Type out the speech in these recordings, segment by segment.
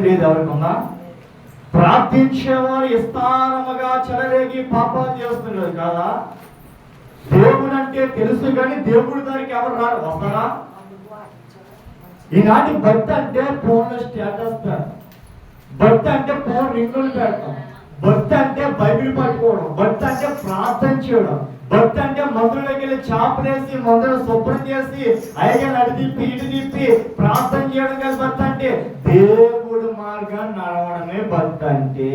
లేదు ఎవరికన్నా? ప్రార్థించేవారు విస్తారముగా చెలరేగి పాపాలు చేస్తున్నారు కదా. దేవుడు అంటే తెలుసు కానీ దేవుడి దానికి ఎవరు రారు, వస్తారా? ఈనాటి భక్తి అంటే ఫోన్లో స్టేటస్ పెడతాం, భక్తి అంటే ఫోన్ రింగులు పెడతాం, భక్తి అంటే బైబిల్ పట్టుకోవడం, భక్తి అంటే ప్రార్థన చేయడం, భక్తి అంటే మందులోకి వెళ్ళి చాపలేసి మందులు శుభ్రం చేసి అయ్యగా నడిపి ఇటు తిప్పి ప్రార్థన చేయడం కాదు భక్తి అంటే. దేవుడు మార్గాన్ని నడవడమే భక్తి అంటే.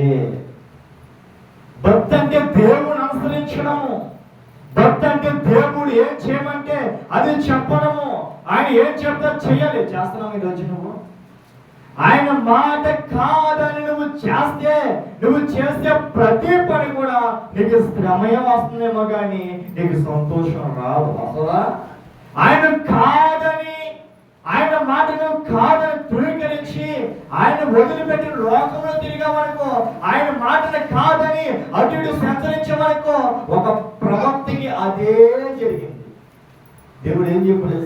భక్తి అంటే దేవుని అనుసరించడము. భక్తి అంటే దేవుడు ఏం చేయమంటే అది చెప్పడము. ఆయన ఏం చెప్తా చెయ్యాలి. చేస్తున్నావు ఈరోజు నువ్వు? ఆయన మాట కాదని నువ్వు చేస్తే, నువ్వు చేసే ప్రతి పని కూడా నీకు శ్రమయం వస్తుందేమో కానీ నీకు సంతోషం రాదు. అసలా ఆయన కాదని, ఆయన మాటను కాదని ధృవీకరించి ఆయన వదిలిపెట్టిన లోకంలో తిరిగామనుకో, ఆయన మాటను కాదని అటు ఇటు సంచరించేవనుకో, ఒక ప్రవక్తకి అదే జరిగింది. దేవుడు ఏం చెప్పలేదు?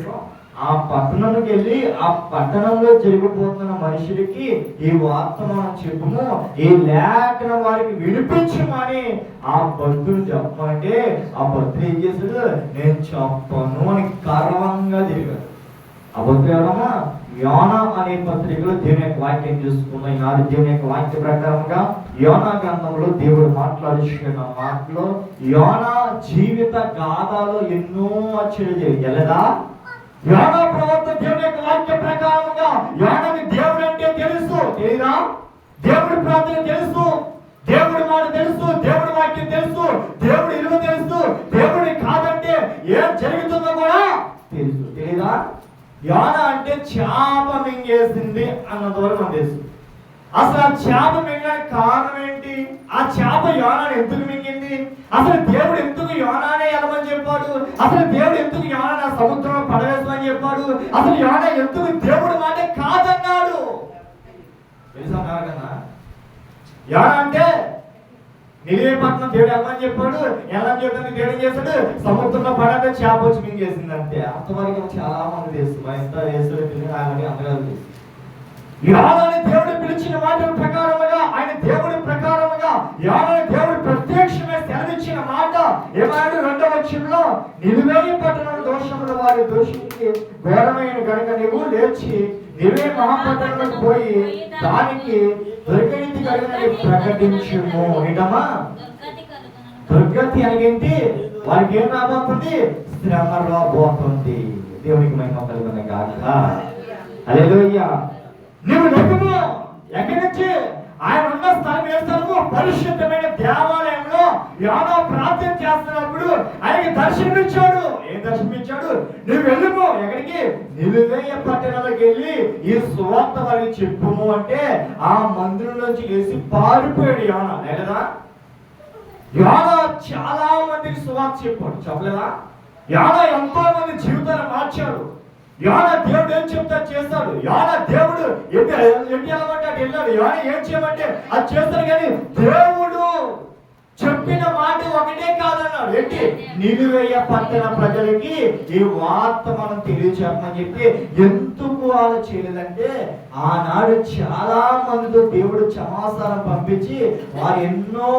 ఆ పట్టణంలోకి వెళ్ళి ఆ పట్టణంలో జరిగిపోతున్న మనుషులకి ఈ వర్తమానం చెప్పుము, ఈ లేఖనం వారికి వినిపించమని ఆ భక్తులు చెప్పమంటే ఆ భక్తులు ఏం చేశాడు? నేను చెప్పను అని గర్వంగా తిరిగాడు. ఆ భక్తులు ఎవరమ్మా? యోనా అనే పత్రికలో దేవుని యొక్క వాక్యం చూసుకున్నాం. ఈనాడు దేవుని యొక్క వాక్య ప్రకారంగా యోనా గ్రంథంలో దేవుడు మాట్లాడుచున్న మాటలో యోనా జీవిత గాథలో ఎన్నో ఆశ్చర్యం జరిగేదా. యోనా ప్రవక్త దేవుని యొక్క వాక్య ప్రకారంగా యోనాకి దేవుడు అంటే తెలుసు, తెలీదా? దేవుడి ప్రార్థన తెలుసు, దేవుడి మాట తెలుసు, దేవుడి వాక్యం తెలుసు, దేవుడి ఇల్లు తెలుసు, దేవుడి కాదంటే ఏం జరుగుతుందో కూడా తెలుసు, తెలీదా? యోనా అంటే చేప మింగేసింది అన్నంత వరకు మనకు తెలుసు. అసలు ఆ చేప మింగడానికి కారణం ఏంటి? ఆ చేప యోనాను ఎందుకు మింగింది? అసలు దేవుడు ఎందుకు యోనానే వెళ్ళమని చెప్పాడు? అసలు దేవుడు ఎందుకు యోనా సముద్రంలో పడవేసమని చెప్పాడు? అసలు యోనా ఎందుకు దేవుడి మాట కాదన్నాడు? తెలుసా? కన్నా యోనా అంటే నిలివే పట్టణం దేవుడు వెళ్ళమని చెప్పాడు, వెళ్ళని చెప్పడానికి దేవుడు ఏం చేశాడు? సముద్రంలో పడక చేప వచ్చి మింగేసింది అంతే. అంతవరకు చాలా మంది తెలుసు, ఎంత వేసుడు పిల్లలు ఆయన అందరూ తెలుసు. యోనాని దేవుడు పిలిచిన మాటల ప్రకారముగా, ఆయన దేవుడి ప్రకారముగా యోనాని దేవుడు ప్రత్యక్షంగా సెలవిచ్చిన మాట ఏమన్నాడు? 2వ వచనంలో నిలివే పట్టణం దోషముల వారి దోషికి ఘోరమైన గనుక నీవు లేచి నిలివే మహాపట్టణంలోకి పోయి దానికి దుర్గతి కలిగినది ప్రకటించుము. ఏంటమ్మా? దుర్గతి అనేంటి? వారికి ఏం రాబోతుంది? శ్రమ రాబోతుంది. దేవునికి మహిమ కలుగును గాక. హల్లెలూయా. నువ్వు నడుము ఎక్కడి నుంచి? ఆయన ఉన్న స్థలం ఏ స్థలము? పరిశుద్ధమైన దేవాలయంలో యోనా ప్రార్థన చేస్తున్నప్పుడు ఆయనకి దర్శనమిచ్చాడు. ఏం దర్శనమిచ్చాడు? నువ్వు వెళ్ళుము ఎక్కడికి? నిలువేయ పట్టణంలోకి వెళ్ళి ఈ సువార్త వారికి చెప్పుము అంటే ఆ మందిరం నుంచి లేచి పారిపోయాడు యోనా. లేదా? యోనా చాలా మందికి సువార్త చెప్పాడు, చెప్పలేదా? యోనా ఎంతో మంది జీవితాన్ని మార్చాడు. యోనా దేవుడు ఏం చెప్తా చేస్తాడు. యోనా దేవుడు ఎట్టి వెళ్ళమంటే అటు వెళ్ళాడు. యోనా ఏం చేయమంటే అది చేస్తాడు. కానీ దేవుడు చెప్పిన మాట ఒకటే కాదన్నాడు. ఏంటి? నిలివేయ పట్టణ ప్రజలకి ఈ వార్త మనం తెలియచేయమని చెప్పి ఎందుకు వాళ్ళు చేయలేదంటే ఆనాడు చాలా మందితో దేవుడు సమాచారం పంపించి వారు ఎన్నో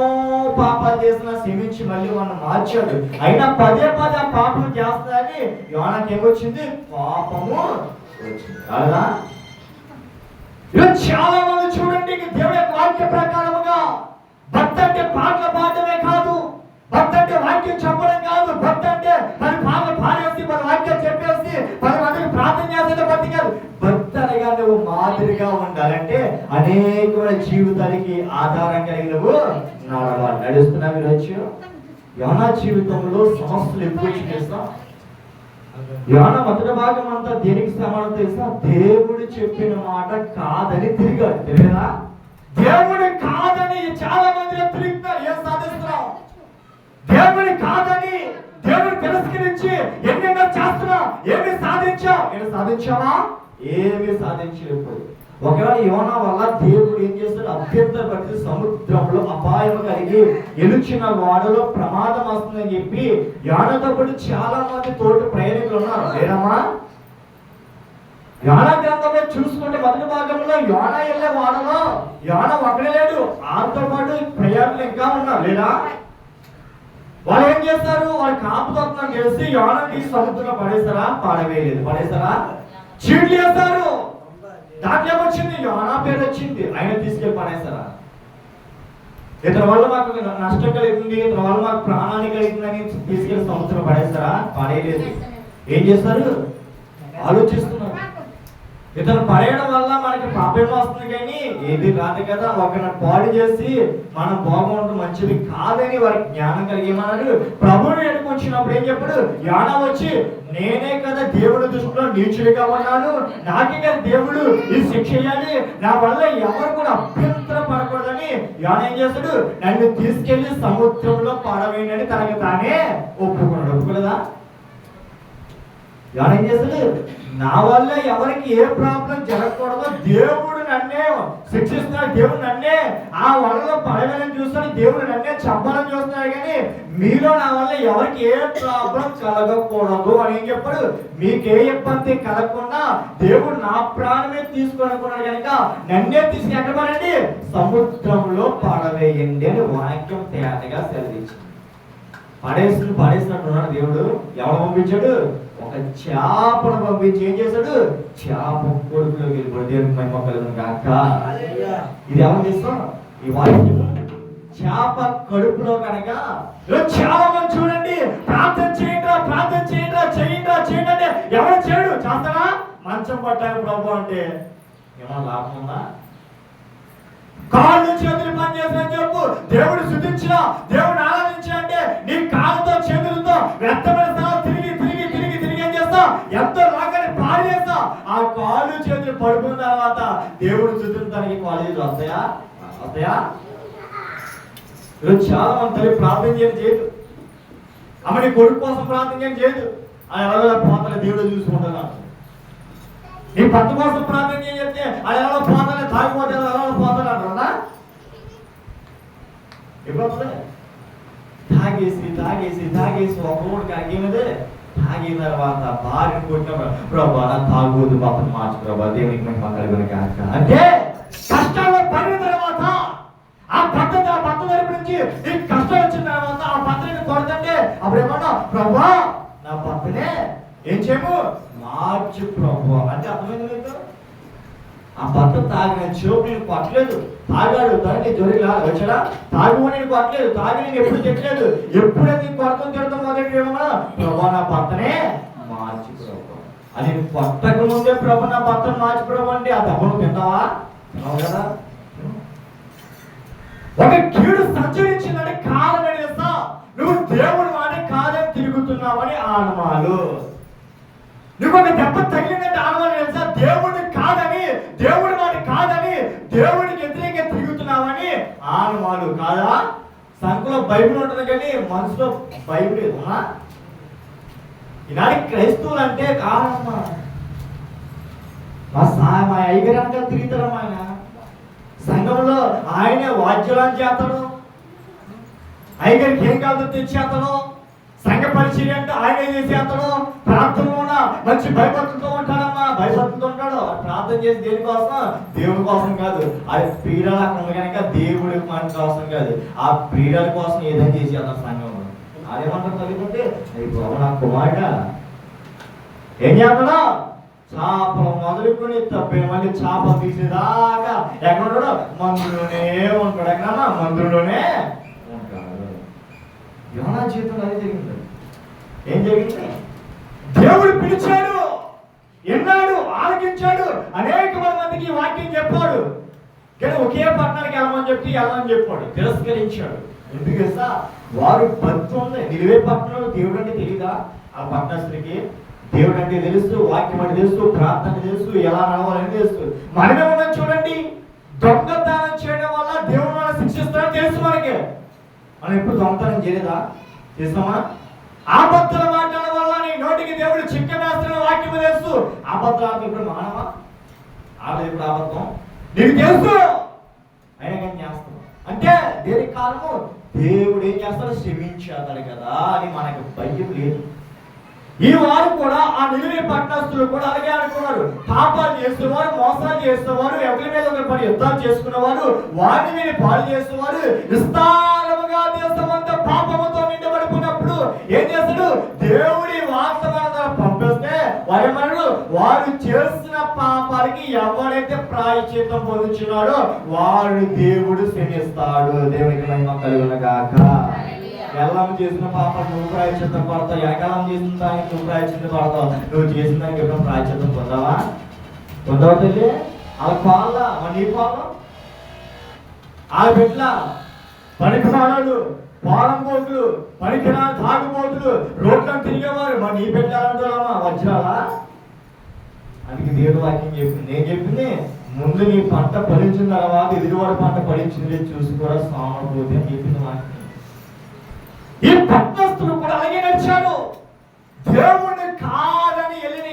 పాపాలు చేసినా క్షమించి మళ్ళీ మనం మార్చాడు. అయినా పదే పదే పాపం చేస్తాయని యోనాకి ఏమొచ్చింది? పాపము వచ్చింది కదా. చాలా మంది చూడండి, దేవుడి యొక్క వాక్య ప్రకారముగా భక్తి అంటే పాటలు పాడటమే కాదు, భక్తి అంటే వాక్యం చెప్పడం కాదు, భక్తి అంటే 10 పాటలు పాడేసి 10 వాక్యాలు చెప్పేసి 10 మందికి ప్రార్థన చేస్తే భక్తి కాదు. భక్తి అనగా నువ్వు మాదిరిగా ఉండాలంటే అనేకమైన జీవితానికి ఆధారం కలిగి నువ్వు నడుస్తున్నావు. ఈరోజు యోనా జీవితంలో సమస్యలు ఎక్కువ చేస్తాం. యోనా మొదటి భాగం అంతా దేనికి సమానం తెలుసా? దేవుడు చెప్పిన మాట కాదని తిరిగాడు. తెలియదా? దేవుడు కాదని చాలా మంది తిరుగుతున్నారు. ఏం సాధిస్తున్నావు? దేవుడు కాదని దేవుడు తిరస్కరించి ఎన్నెన్నో చేస్తున్నావు. ఏమి సాధించావు? ఏమి సాధించావా? ఏమి సాధించలేకపోయి. ఒకవేళ యోనా వల్ల దేవుడు ఏం చేస్తాడు? అభ్యంతర పడి సముద్రంలో అపాయం కలిగి ఎలుచిన వాడలో ప్రమాదం వస్తుందని చెప్పి యోనాతో పాటు చాలా మంది తోటి ప్రయాణికులు ఉన్నారు. లేదమ్మా? యోనా గ్రంథంలో చూసుకుంటే మొదటి భాగంలో యోనా వెళ్ళే వాడలో యోనా ఒక్కడే లేడు, ఆరుతో పాటు ప్రయాణులు ఇంకా ఉన్నారు లేదా? వాళ్ళు ఏం చేస్తారు? వాళ్ళు కాపుతోత్నం చేసి యోనా తీసి సముద్రంలో పడేస్తారా? పడవేయలేదు. పడేస్తారా? చీట్లు వేస్తారు. దాంట్లో ఏమొచ్చింది? యోనా పేరు వచ్చింది. ఆయన తీసుకెళ్ళి పడేస్తారా? ఇతని వల్ల మాకు నష్టం కలుగుతుంది, ఇతని వల్ల మాకు ప్రాణాన్ని కలుగుతుందని తీసుకెళ్లి సముద్రం పడేస్తారా? పడేయలేదు. ఏం చేస్తారు? ఆలోచిస్తున్నారు. ఇతను పడేయడం వల్ల మనకి పాపం వస్తుంది కానీ ఏది రాదు కదా, ఒకరిని పాడు చేసి మనం బాగుండడం మంచిది కాదని వారికి జ్ఞానం కలిగేమన్నారు. ప్రభువుని ఎడుకొచ్చినప్పుడు ఏం చెప్పాడు? యోనా వచ్చి నేనే కదా దేవుడి దృష్టిలో నీచుడిగా ఉన్నాను, నాకే కదా దేవుడు ఈ శిక్ష చేయాలి, నా వల్ల ఎవరు కూడా అభ్యంతర పడకూడదని యోనా ఏం చేస్తాడు? నన్ను తీసుకెళ్లి సముద్రంలో పడవేయనని తనకి తానే ఒప్పుకున్నాడు. ఒప్పుకోలేదా? యోనా ఏం చేస్తాడు? నా వల్ల ఎవరికి ఏ ప్రాబ్లం జరగకూడదో, దేవుడు నన్నే శిక్షిస్తున్నాడు, దేవుడు నన్నే ఆ వలలో పడవేలని చూస్తాడు, దేవుడు నన్నే చంపాలని చూస్తున్నాడు, కానీ మీలో నా వల్ల ఎవరికి ఏ ప్రాబ్లం కలగకూడదు అని ఏం చెప్పాడు? మీకే ఇబ్బంది కలగకుండా దేవుడు నా ప్రాణమే తీసుకొనుకున్నాడు కనుక నన్నే తీసుకుని ఎక్కడమనండి సముద్రంలో పడవేయండి అని వాక్యం తేటగా సెలవించింది. పడేసినట్టున్నాడు దేవుడు. ఎవరు పంపించాడు? ఒక చేపను పంపించి ఏం చేశాడు? చేప కొడుకులోకి వెళ్ళిపోయి దేవుడికి మహిమ కలుగును గాక. ఇది ఎవరు చేస్తాం? ఈ వాక్యం చేప కడుపులో కనుక చాలా మంది చూడండి, ప్రార్థన చేయండి ప్రార్థన చేయండి అంటే ఎవరు చేయడు? చేస్తారా? మంచం పట్టాలి ప్రభు అంటే ఏమన్నా లాభం ఉందా? కాళ్ళు చేతులు పని చేసిన చెప్పు, దేవుడు శుద్ధించిన, దేవుడు ఆరాధించిన అంటే నీ కాళ్ళతో చేతులతో వ్యర్థమైన స్థానం తిరిగి ఏం చేస్తావు? ఎంతో రాగానే పాడు చేస్తావు. ఆ కాళ్ళు చేతులు పడుకున్న తర్వాత దేవుడు శుద్ధించడానికి కాలేజీలు వస్తాయా? ఈరోజు చాలా మంది తల్లి ప్రార్థన చేయదు, అమ్మ నీ కొడుకు కోసం ప్రార్థన చేయదు, అది ఎలా పోతానే దేవుడు చూసుకుంటున్నాను. నీ భర్త కోసం ప్రార్థన చెప్తే అది ఎలా పోతానే, తాగిపోతే ఎలా పోతాను అంటారా? ఎప్పుడు వస్తుంది? తాగేసి ఒక మూడు కాగేమదే తాగిన తర్వాత భార్యను కొట్టినప్పుడు ప్రభా తాగోదు పాపను మార్చు ప్రభా, దేవునికి మేము కలుగుని కాక అంటే కష్టాల్లో పడిన తర్వాత ఆ భర్త తరపు నుంచి నీకు కష్టం వచ్చిన తర్వాత ఆ భర్తని కొడుతుంటే అప్పుడు ఏమన్నా ప్రభా నా భర్తనే ఏం చేయము మార్చు ప్రభు అంటే అర్థమైంది మీకు? ఆ భర్త తాగిన చోపు నేను కొట్టలేదు, తాగాడు దాన్ని జొరిలా వచ్చాడా? తాగు నేను కొట్టలేదు, తాగి నేను ఎప్పుడు తిట్టలేదు, ఎప్పుడైతే తిడతాం మొదటి ఏమన్నా ప్రభా నా భర్తనే మార్చి ప్రభు అది కొట్టక ముందే ప్రభు నా భర్తను మార్చి ప్రభు అంటే ఆ దెబ్బను తింటావా? కదా. ఒక కీడు సంచరించిందంటే కాదని తెలుసా? నువ్వు దేవుడి మాట కాదని తిరుగుతున్నావని ఆనమాలు. నువ్వు ఒక దెబ్బ తగిలినట్టు ఆనమాలు తెలుసా? దేవుడి మాట కాదని దేవుడికి వ్యతిరేకంగా తిరుగుతున్నావని ఆనమాలు కాదా? సంఖ్యలో బైబిల్ ఉంటుంది కానీ మనసులో బైబిల్ లేదమ్మా. ఈనాడు క్రైస్తవులు అంటే కాదమ్మా, మా అయ్యగారు అంటే తిరుగుతారమ్మా. ఆయన సంఘంలో ఆయనే వాద్యాలను చేస్తాడు, అయ్యగారికి ఏం కాదు తెచ్చేస్తాడు, సంఘ పరిచర్య అంటే ఆయనే చేసేస్తాడు, ప్రార్థనలో మంచి భయభక్తులతో ఉంటాడమ్మా, భయభక్తులతో ఉంటాడు. ప్రార్థన చేసి దేనికోసం? దేవుడి కోసం కాదు. అది ప్రియురాలు అక్కడ ఉంది కనుక దేవుడి మన కోసం కాదు, ఆ ప్రియురాల కోసం ఏదైనా చేసి అన్న సంఘంలో అదేమంటారు చదివితే బాబు నా కుమారుడ ఏం చేస్తాడు? చేపలు మొదలుకొని తప్పే మళ్ళీ చేప తీసేదాకా ఎక్కడ ఉంటాడు? మందులోనే ఉంటాడు. ఎక్కడన్నా మందులోనే ఉంటాడు. యోనా జీవితంలో అదే జరిగింది. ఏం జరిగింది? దేవుడు పిలిచాడు, ఎన్నాడు, ఆలకించాడు, అనేక మందికి వాక్యం చెప్పాడు, కానీ ఒకే పట్టణానికి వెళ్ళమని చెప్పాడు, తిరస్కరించాడు. ఎందుకు తెలుసా? వారు భక్తి ఉంది. నిలువే పట్టణంలో దేవుడు అంటే తెలియదా? ఆ పట్టణస్తుడికి దేవుడు అంటే తెలుసు, వాక్యం అంటే తెలుసు, ప్రార్థన తెలుసు, ఎలా నడవాలని తెలుసు. మనమే ఉన్నాం చూడండి, దొంగతనం చేయడం వల్ల దేవుడు మనం శిక్షిస్తాడని తెలుసు మనకి. మనం ఎప్పుడు దొంగతనం చేయలేదా? చేస్తామా? అబద్ధాలు మాట్లాడడం వల్ల నీ నోటికి దేవుడు చిక్క వేస్తున్న వాక్యం తెలుసు. అబద్ధాలు ఇప్పుడు మానవా? ఆడలేదు ఇప్పుడు అబద్ధం నీకు తెలుసు, అయినా కానీ చేస్తాం. అంటే దేనికి కారణము? దేవుడు ఏం చేస్తాడు? క్షమించేస్తాడు కదా అని మనకు భయం లేదు. ఈ వారు కూడా ఆ నిలువ పట్టణస్తులు కూడా అలాగే అనుకున్నారు. పాపాలు చేసేవారు, మోసాలు చేసేవారు, ఎవరి మీద ఒకరి పని యుద్ధాలు చేసుకునేవారు, వారిని మీద పాలు చేసేవారు, విస్తారముగా దేశమంతా పాపముతో నిండబడిపోయినప్పుడు ఏం చేస్తాడు? దేవుడి వాస్తవాన్ని పంపిస్తే వారు చేసిన పాపాలకి ఎవరైతే ప్రాయశ్చిత్తం పొందుతున్నాడో వాడు దేవుడు క్షమిస్తాడు. దేవునికి మహిమ కలుగును గాక. ఎల్లం చేసిన పాపం నువ్వు ప్రాయశ్చిత్తం పడతావు, ఎనకాలం చేసిన దానికి నువ్వు ప్రాయశ్చిత్తం పడతావు. నువ్వు చేసిన దానికి ఎప్పుడో ప్రాయశ్చిత్తం పొందావా? పొందవా తల్లి? వాళ్ళ పాల నీ పాలం ఆ బిడ్డ పనికి మానవులు, పాలం పోతులు, పనికిరా తాగుబోతులు, రోడ్లను తిరిగేవారు. మరి నీ పెట్టాలంటున్నావా? వజ్రాలా? అందుకే దేవుడు వాక్యం చెప్పింది. నేను చెప్పింది ముందు నీ పంట ఫలించిన తర్వాత ఎదురువాడు పంట ఫలించింది చూసి కూడా సామపోతే అని చెప్పింది వాక్యం. ఈ పట్టణస్తులు కూడా అలాగే నడిచాడు. దేవుడిని కాదని వెళ్ళిన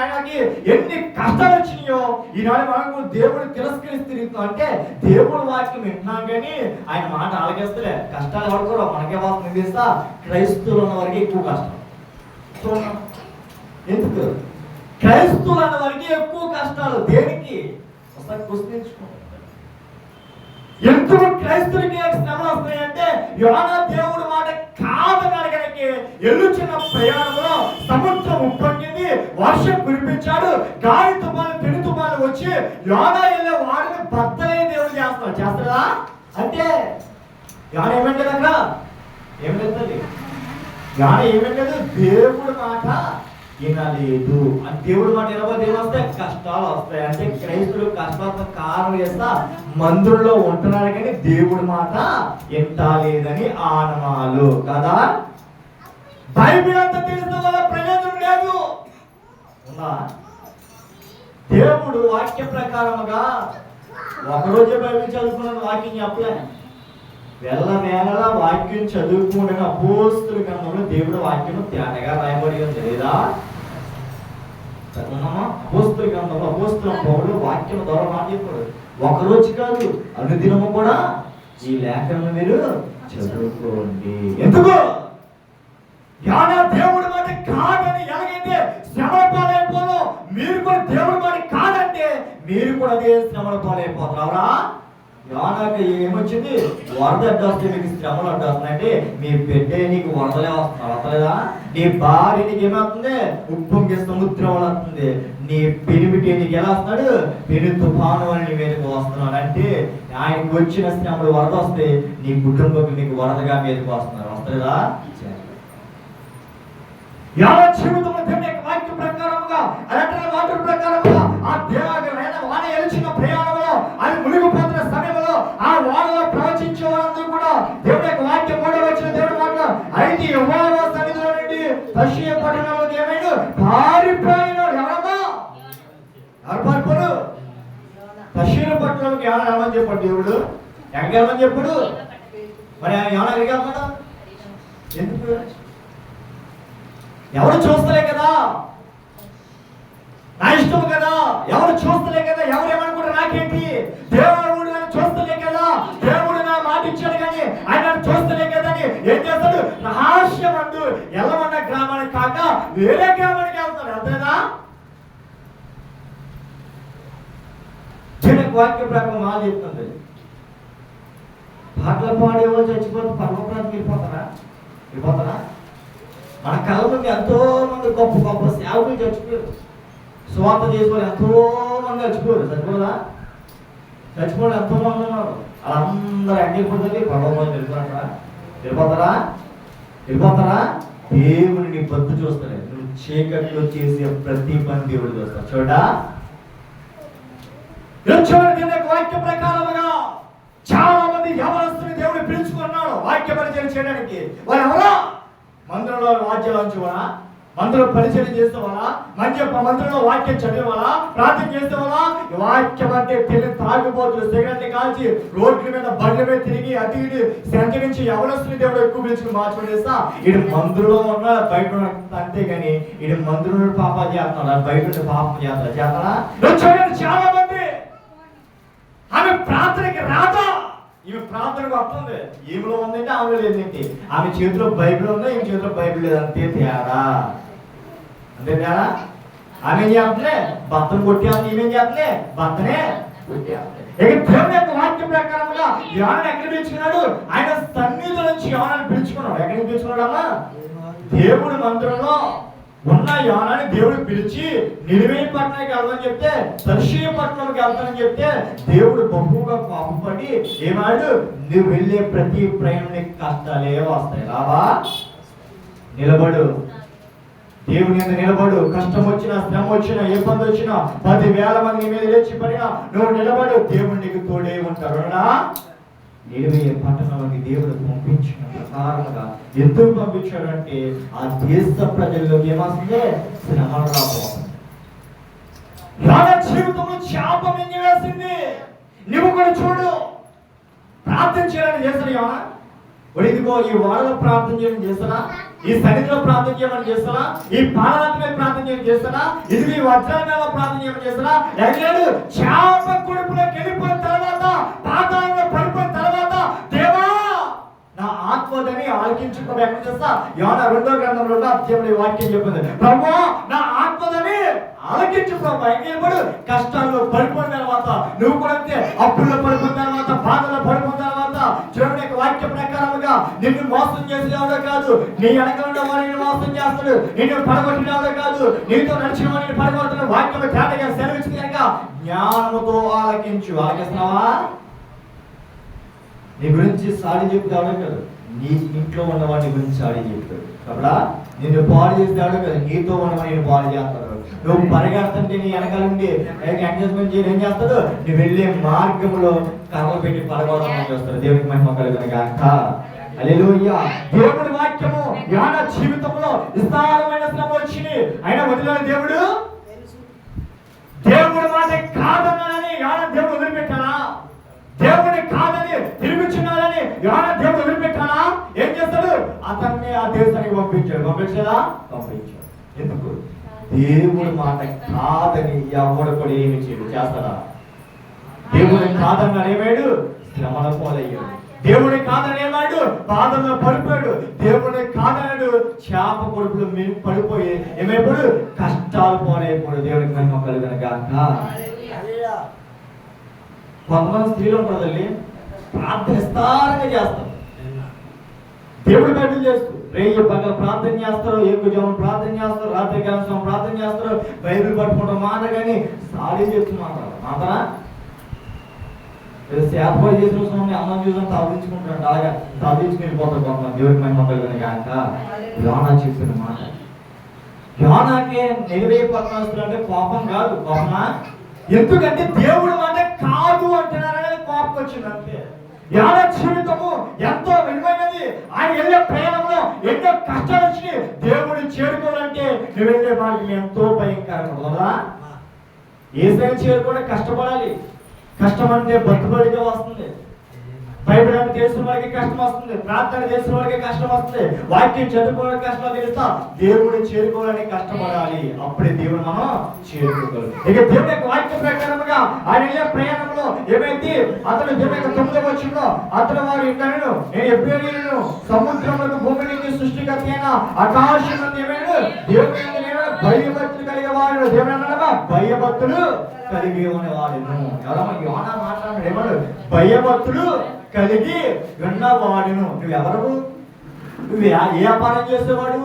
ఆయనకి ఎన్ని కష్టాలు వచ్చినాయో ఈనాడు మనకు దేవుడు తిరస్కరిస్తూ అంటే దేవుడు వాక్యం వింటున్నాం కానీ ఆయన మాట ఆలకేస్తలే. కష్టాలు పడుకోరు, మనకే వాసన తీస్తా. క్రైస్తవులు ఉన్న వరకు ఎక్కువ కష్టం. ఎందుకు క్రైస్తవులు అన్న వరకు ఎక్కువ కష్టాలు? దేనికి? ఒకసారి ప్రశ్నించుకో. ఎందుకు క్రైస్తవులకి శ్రమలు వస్తాయంటే యోనా దేవుడు మాట కాదని అడగడానికి ఎల్లుచున్న ప్రయాణంలో సముద్రం ఉప్పొంగింది, వర్షం కురిపించాడు, గాలి తుఫాను పెను తుఫాను వచ్చి యోనా వెళ్ళే వాడిని బద్దలే దేవుడు చేస్తాడా అంటే యోనా ఏమంటది అక్కడ? ఏమిటది? యోనా ఏమంటది? దేవుడు మాట వినలేదు. అని దేవుడు మాట వినకపోతే ఏమొస్తాయి? కష్టాలు వస్తాయి. అంటే క్రైస్తువులు కష్టాలకు కారణం చేస్తా మందుల్లో ఉంటున్నారు కానీ దేవుడి మాట వింటలేదని ఆనమాలు కదా. బైబిల్ అంతా తెలిసిన వల్ల ప్రయోజనం లేదు. దేవుడు వాక్య ప్రకారముగా ఒకరోజే బైబిల్ చదువుకున్న వాక్యం చెప్పలే. వేళలా వాక్యం చదువుకునే అపోస్తుల గ్రంథంలో దేవుడు వాక్యం తేటగా రాయబడి ఉంది లేదా? అపోస్తుల గ్రంథంలో అపోస్తుల పౌలు వాక్యం ద్వారా మాట చెప్పాడు. ఒకరోజు కాదు, అనుదినము కూడా ఈ లేఖను మీరు చదువుకోండి. ఎందుకు? దేవుడి మాట కాదని ఎలాగైతే శ్రమల పాలైపోను, మీరు కూడా దేవుడి మాట కాదంటే మీరు కూడా అదే శ్రమల పాలైపోతారా? యోనాకి ఏమొచ్చింది? వరద అడ్డొస్తే మీకు శ్రమలు అడ్డొస్తున్నాయంటే మీ బిడ్డే నీకు వరదలే వస్తున్నారు. వస్తలేదా? నీ భార్య నీకు ఏమవుతుంది? ఉప్పొంగే సముద్రం వస్తుంది. నీ పెనిమిటి నీకు ఎలా వస్తున్నాడు? పెను తుఫాను అని నీ మీదకి వస్తున్నాడు. అంటే ఆయనకు వచ్చిన శ్రమలు వరద వస్తే నీ కుటుంబం నీకు వరదగా మీదకి వస్తున్నారు. వస్తలేదా? యోనా జీవితంలో దేవుని యొక్క వాక్య ప్రకారముగా అలాంటి వాక్య ప్రకారముగా ఆ దేవాలయ వాన ఎలిచిన ప్రయాణంలో అది మునిగిపోతున్న సమయంలో ఆ వానలో ప్రవచించే వారందరూ కూడా దేవుని యొక్క వాక్యం కూడా వచ్చిన దేవుడి మాట అయితే యెహోవా సన్నిధిలో నుండి తర్షీయ పట్టణంలోకి ఏమైనా పారిపోయినాడు. ఎవరమ్మా? ఎవరు పారిపోరు? తర్షీయ పట్టణంలోకి ఎవరు వెళ్ళమని చెప్పాడు దేవుడు. ఎక్కడికి వెళ్ళమని చెప్పాడు? మరి యోనా ఎక్కడికి వెళ్తాడా? ఎందుకు? ఎవరు చూస్తలే కదా, నా ఇష్టం కదా. ఎవరు చూస్తలే కదా, ఎవరు ఏమనుకుంటారు నాకేంటి? దేవుడు నన్ను చూస్తలే కదా, దేవుడు నా మాట ఇచ్చాడు కానీ ఆయన నన్ను చూస్తలే కదా అని ఏం చేస్తాడు? రహస్యమందు ఎల్లమన్న గ్రామానికి కాక వేరే గ్రామానికి వెళ్తాడు. అంతేనా? వాక్య ప్రకారం మా చెప్తుంది. పాటలు పాడేవో చచ్చిపోతే పర్వప్రాంతం వెళ్ళిపోతారా? మన కళ్ళ ముందు ఎంతో మంది గొప్ప గొప్ప సేవకులు చచ్చిపోయారు. స్వార్థ చేసుకోవాలి ఎంతో మంది చచ్చిపోయారు. చచ్చిపోవడం ఎంతో మంది ఉన్నారు. వాళ్ళందరూ ఎండిపోతుంది. పర్వతం వెళ్ళిపోతారా? దేవుని నీ బద్దు చూస్తాడు. నువ్వు చీకట్లో చేసే ప్రతి పని దేవుడు చూస్తాడు. చూడా వాక్య ప్రకారముగా చాలా మంది యవనస్తుని దేవుడు పిలుచుకున్నాడు వాక్య పరిచయం చేయడానికి. వాళ్ళు ఎవరా? మందిరంలో వాద్యాలంచువాలా, మందిరంలో పరిచయం చేసేవాళ్ళా, మందిరంలో వాక్యం చదివేవాళ్ళా, ప్రార్థన చేసేవాళ్ళా? వాక్యం అంటే పెళ్లి తాగుబోతులు సిగరెట్లు కాల్చి రోడ్ల మీద బండ్ల మీద తిరిగి అటు ఇటు సంచరించి యవనస్తుని దేవుడు ఎక్కువ పిలుచుకుని మార్చిపడేస్తా. ఇటు మందిరంలో ఉన్న బయట అంతేగాని ఇటు మందిరంలో పాప చేస్తున్నాడు, బయట పాపం చేస్తాడా? చాలా మంది ఆమె ప్రార్థనకి రాదా? ఈమె ప్రార్థనకు వస్తుంది. ఈమెలో ఉందంటే ఆమె లేదంటే, ఆమె చేతిలో బైబిల్ ఉందా, ఈమె చేతిలో బైబిల్ లేదు. అంతే తేడా. అంతేనా? ఆమె ఏం చేస్తుంది? భర్తను కొట్టేస్తుంది. ఈమెం చేస్తుంది? భర్తనే కొట్టేస్తుంది. ఇక దేవుని యొక్క వాక్యం ప్రకారంగా యోహాను ఎక్కడ పిలుచుకున్నాడు? ఆయన సన్నిధి నుంచి యోహాను పిలుచుకున్నాడు. ఎక్కడికి పిలుచుకున్నాడమ్మా? దేవుడి మందిరంలో ఉన్న యోహాను దేవుడు పిలిచి నినివే పట్టణానికి వెళ్తానని చెప్తే, తర్షీయ పట్టణంకి వెళ్తానని చెప్తే దేవుడు బహుగా కోపపడి ఏమాడు? నువ్వు వెళ్ళే ప్రతి ప్రయాణానికి కష్టాలే వస్తాయి, రావా? నిలబడు, దేవుని మీద నిలబడు. కష్టం వచ్చినా, శ్రమ వచ్చినా, ఇబ్బంది వచ్చినా, 10,000 మంది మీద లేచి పడినా నువ్వు నిలబడు, దేవుడు నీకు తోడే ఉంటాడు. నినివే పట్టణానికి దేవుడు పంపించిన ప్రకారంగా ఎందుకు పంపించాడంటే ఆ దేశ ప్రజల్లోకి ఏమొస్తుంది? శ్రమలు రాబోతుంది. యోనా జీవితంలో శాపం వేసింది. నువ్వు కూడా చూడు, ప్రార్థన చేయాలని చేస్తాను యోనా. ఇదిగో ఈ వాడలో ప్రార్థన చేయడం చేస్తానా? ఈ సన్నిధిలో ప్రార్థన చేయమని చేస్తానా? ఈ పాలనాథ మీద ప్రార్థన చేయడం చేస్తానా? ఇది ఈ వజ్రాల మీద ప్రార్థన చేయమని చేస్తానా? ఎగలేడు. శాప కుడుపులోకి వెళ్ళిపోయిన తర్వాత, పాతాళంలో పడిపోయిన తర్వాత, దేవా నా ఆత్మదని ఆలకించుకోవడం ఎక్కడ చేస్తా? యోనా 2వ గ్రంథంలో అధ్యాయంలో ఈ వాక్యం చెప్పింది. ప్రభువా నా ఆత్మదని ఆలకించుకోవడం ఎక్కడ? కష్టాల్లో పడిపోయిన తర్వాత, నువ్వు కూడా అంతే అప్పుల్లో పడిపోయిన తర్వాత, బాధలో పడిపోయిన తర్వాత, దేవుని యొక్క వాక్య ప్రకారముగా నిన్ను మోసం చేసేవాడే కాదు, నీ వెనక ఉన్న వాడిని మోసం చేస్తాడు. నిన్ను పడగొట్టినవాడే కాదు, నీతో నడిచిన వాడిని పడగొట్టిన వాక్యం తేటగా సెలవిచ్చింది కనుక జ్ఞానముతో ఆలకించు. ఆలకిస్తున్నావా? నీ గురించి సాడి చెప్తాడే కాదు, నీ ఇంట్లో ఉన్నవాడి గురించి సాడి చెప్తాడు. కాబట్టి నిన్ను పాడు చేస్తాడు కదా, నీతో ఉన్నవాడు నేను పాడు చేస్తాడు. నువ్వు పరిగెడుతుంటే నీ వెనకాల నుండి ఎంగేజ్మెంట్ చేయడం ఏం చేస్తాడు? నువ్వు వెళ్ళే మార్గంలో కర్రలు పెట్టి పడగొడమని చేస్తాడు. దేవునికి మహిమ కలుగును గాక. హల్లెలూయా. దేవుడి వాక్యము యోనా జీవితంలో విస్తారమైన శ్రమ వచ్చింది. అయినా వదిలేని దేవుడు దేవుడి మాట కాదన్నాడని యోనా దేవుడు వదిలిపెట్టానా? దేవుడిని కాదని తిరుగుచున్నాడని యోనా దేవుడు వదిలిపెట్టానా? ఏం చేస్తాడు? అతన్ని ఆ దేశానికి పంపించాడు. పంపించాడా? పంపించాడు. ఎందుకు? దేవుడి మాట కాదని ఎవడు కూడా ఏమి చేయడు. చేస్తాడా? దేవుడిని కాదన్నాడు, ఏమాడు? శ్రమల పాలయ్యాడు. దేవుడిని కాదని ఏమాడు? బాధల్లో పడిపోయాడు. దేవుడిని కాదన్నాడు, చేప కొడుకులు పడిపోయి ఏమైపోయాడు? కష్టాలు పాలైపోయాడు. దేవుడికి మహిమ కలుగును గాక. కొంతమంది స్త్రీలు ఉంటారు తల్లి, ప్రార్థన విస్తారంగా చేస్తారు. దేవుడి బయటలు చేస్తూ రేయి పగల ప్రార్థన చేస్తారు, ఎక్కువ ప్రార్థన చేస్తారు, రాత్రి కాలం ప్రార్థన చేస్తారు, బైబిల్ పట్టుకుంటాం మాట. కానీ సాడీ చెప్తున్నారు మాత్రా ఏర్పాటు చేసిన స్వామి అన్నం చూసాం సాధించుకుంటాడు. అలాగా సాధించుకుని వెళ్ళిపోతారు కొంతమంది. దేవుడికి మహిమ కలుగును గాక. యోనా చెప్పిన మాట, యోనాకే నినివే పట్టణస్తులు అంటే కోపం కాదు. కోపమా? ఎందుకంటే దేవుడి మాట కాదు అంటున్నారని కోపం వచ్చింది అంతే. యోనా జీవితము ఎంతో విలువైనది. ఆయన వెళ్ళే ప్రయాణంలో ఎన్నో కష్టాలు వచ్చి దేవుడిని చేరుకోవాలంటే నువ్వు వెళ్ళే మార్గం ఎంతో భయంకరంగా కదా. ఏసైనా చేరుకోవడం కష్టపడాలి. కష్టం అంటే బతుబడిగా వస్తుంది. బైబిల్ అంటే తెలిసిన వారికి కష్టం వస్తుంది, ప్రార్థన చేసిన వారికి కష్టం వస్తుంది, వాక్యం చదువుకోవడానికి కష్టం తెలుస్తా. దేవుడిని చేరుకోవడానికి కష్టపడాలి, అప్పుడే దేవుడు మనం చేరుకోగలరు. ఇక దేవుని యొక్క వాక్య ప్రకారంగా ఆయన ప్రయాణంలో ఏమైంది? అతను దేవుని యొక్క 9వ వచనంలో అతను వారు ఇంటను నేను ఎబ్రేయులను సముద్రములకు భూమిని సృష్టికర్త అయిన ఆకాశం ఏమైనా దేవుని భయభక్తులు కలిగే వాడు. దేవుడు అన్నాడమ్మా భయభక్తులు కలిగి ఉన్నవాడును. ఎవరమ్మా యోనా మాట్లాడాడు? ఏమన్నాడు? భయభక్తులు కలిగి ఉన్నవాడును. నువ్వెవరు? నువ్వు ఏ వ్యాపారం చేసేవాడు?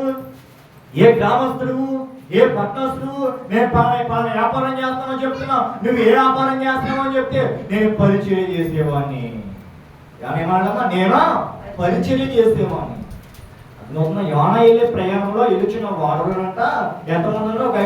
ఏ గ్రామస్తుడు? ఏ పట్టణస్తుడు? నేను పలానా వ్యాపారం చేస్తానని చెప్తున్నావు. నువ్వు ఏ వ్యాపారం చేస్తున్నావు అని చెప్తే నేను పరిచర్య చేసేవాడిని. ఏమన్నాడమ్మా? నేను పరిచర్య చేసేవాడిని. యోనా వెళ్ళే ప్రయాణంలో ఎలుచున్న వాడులంట ఎంతమంది? ఒక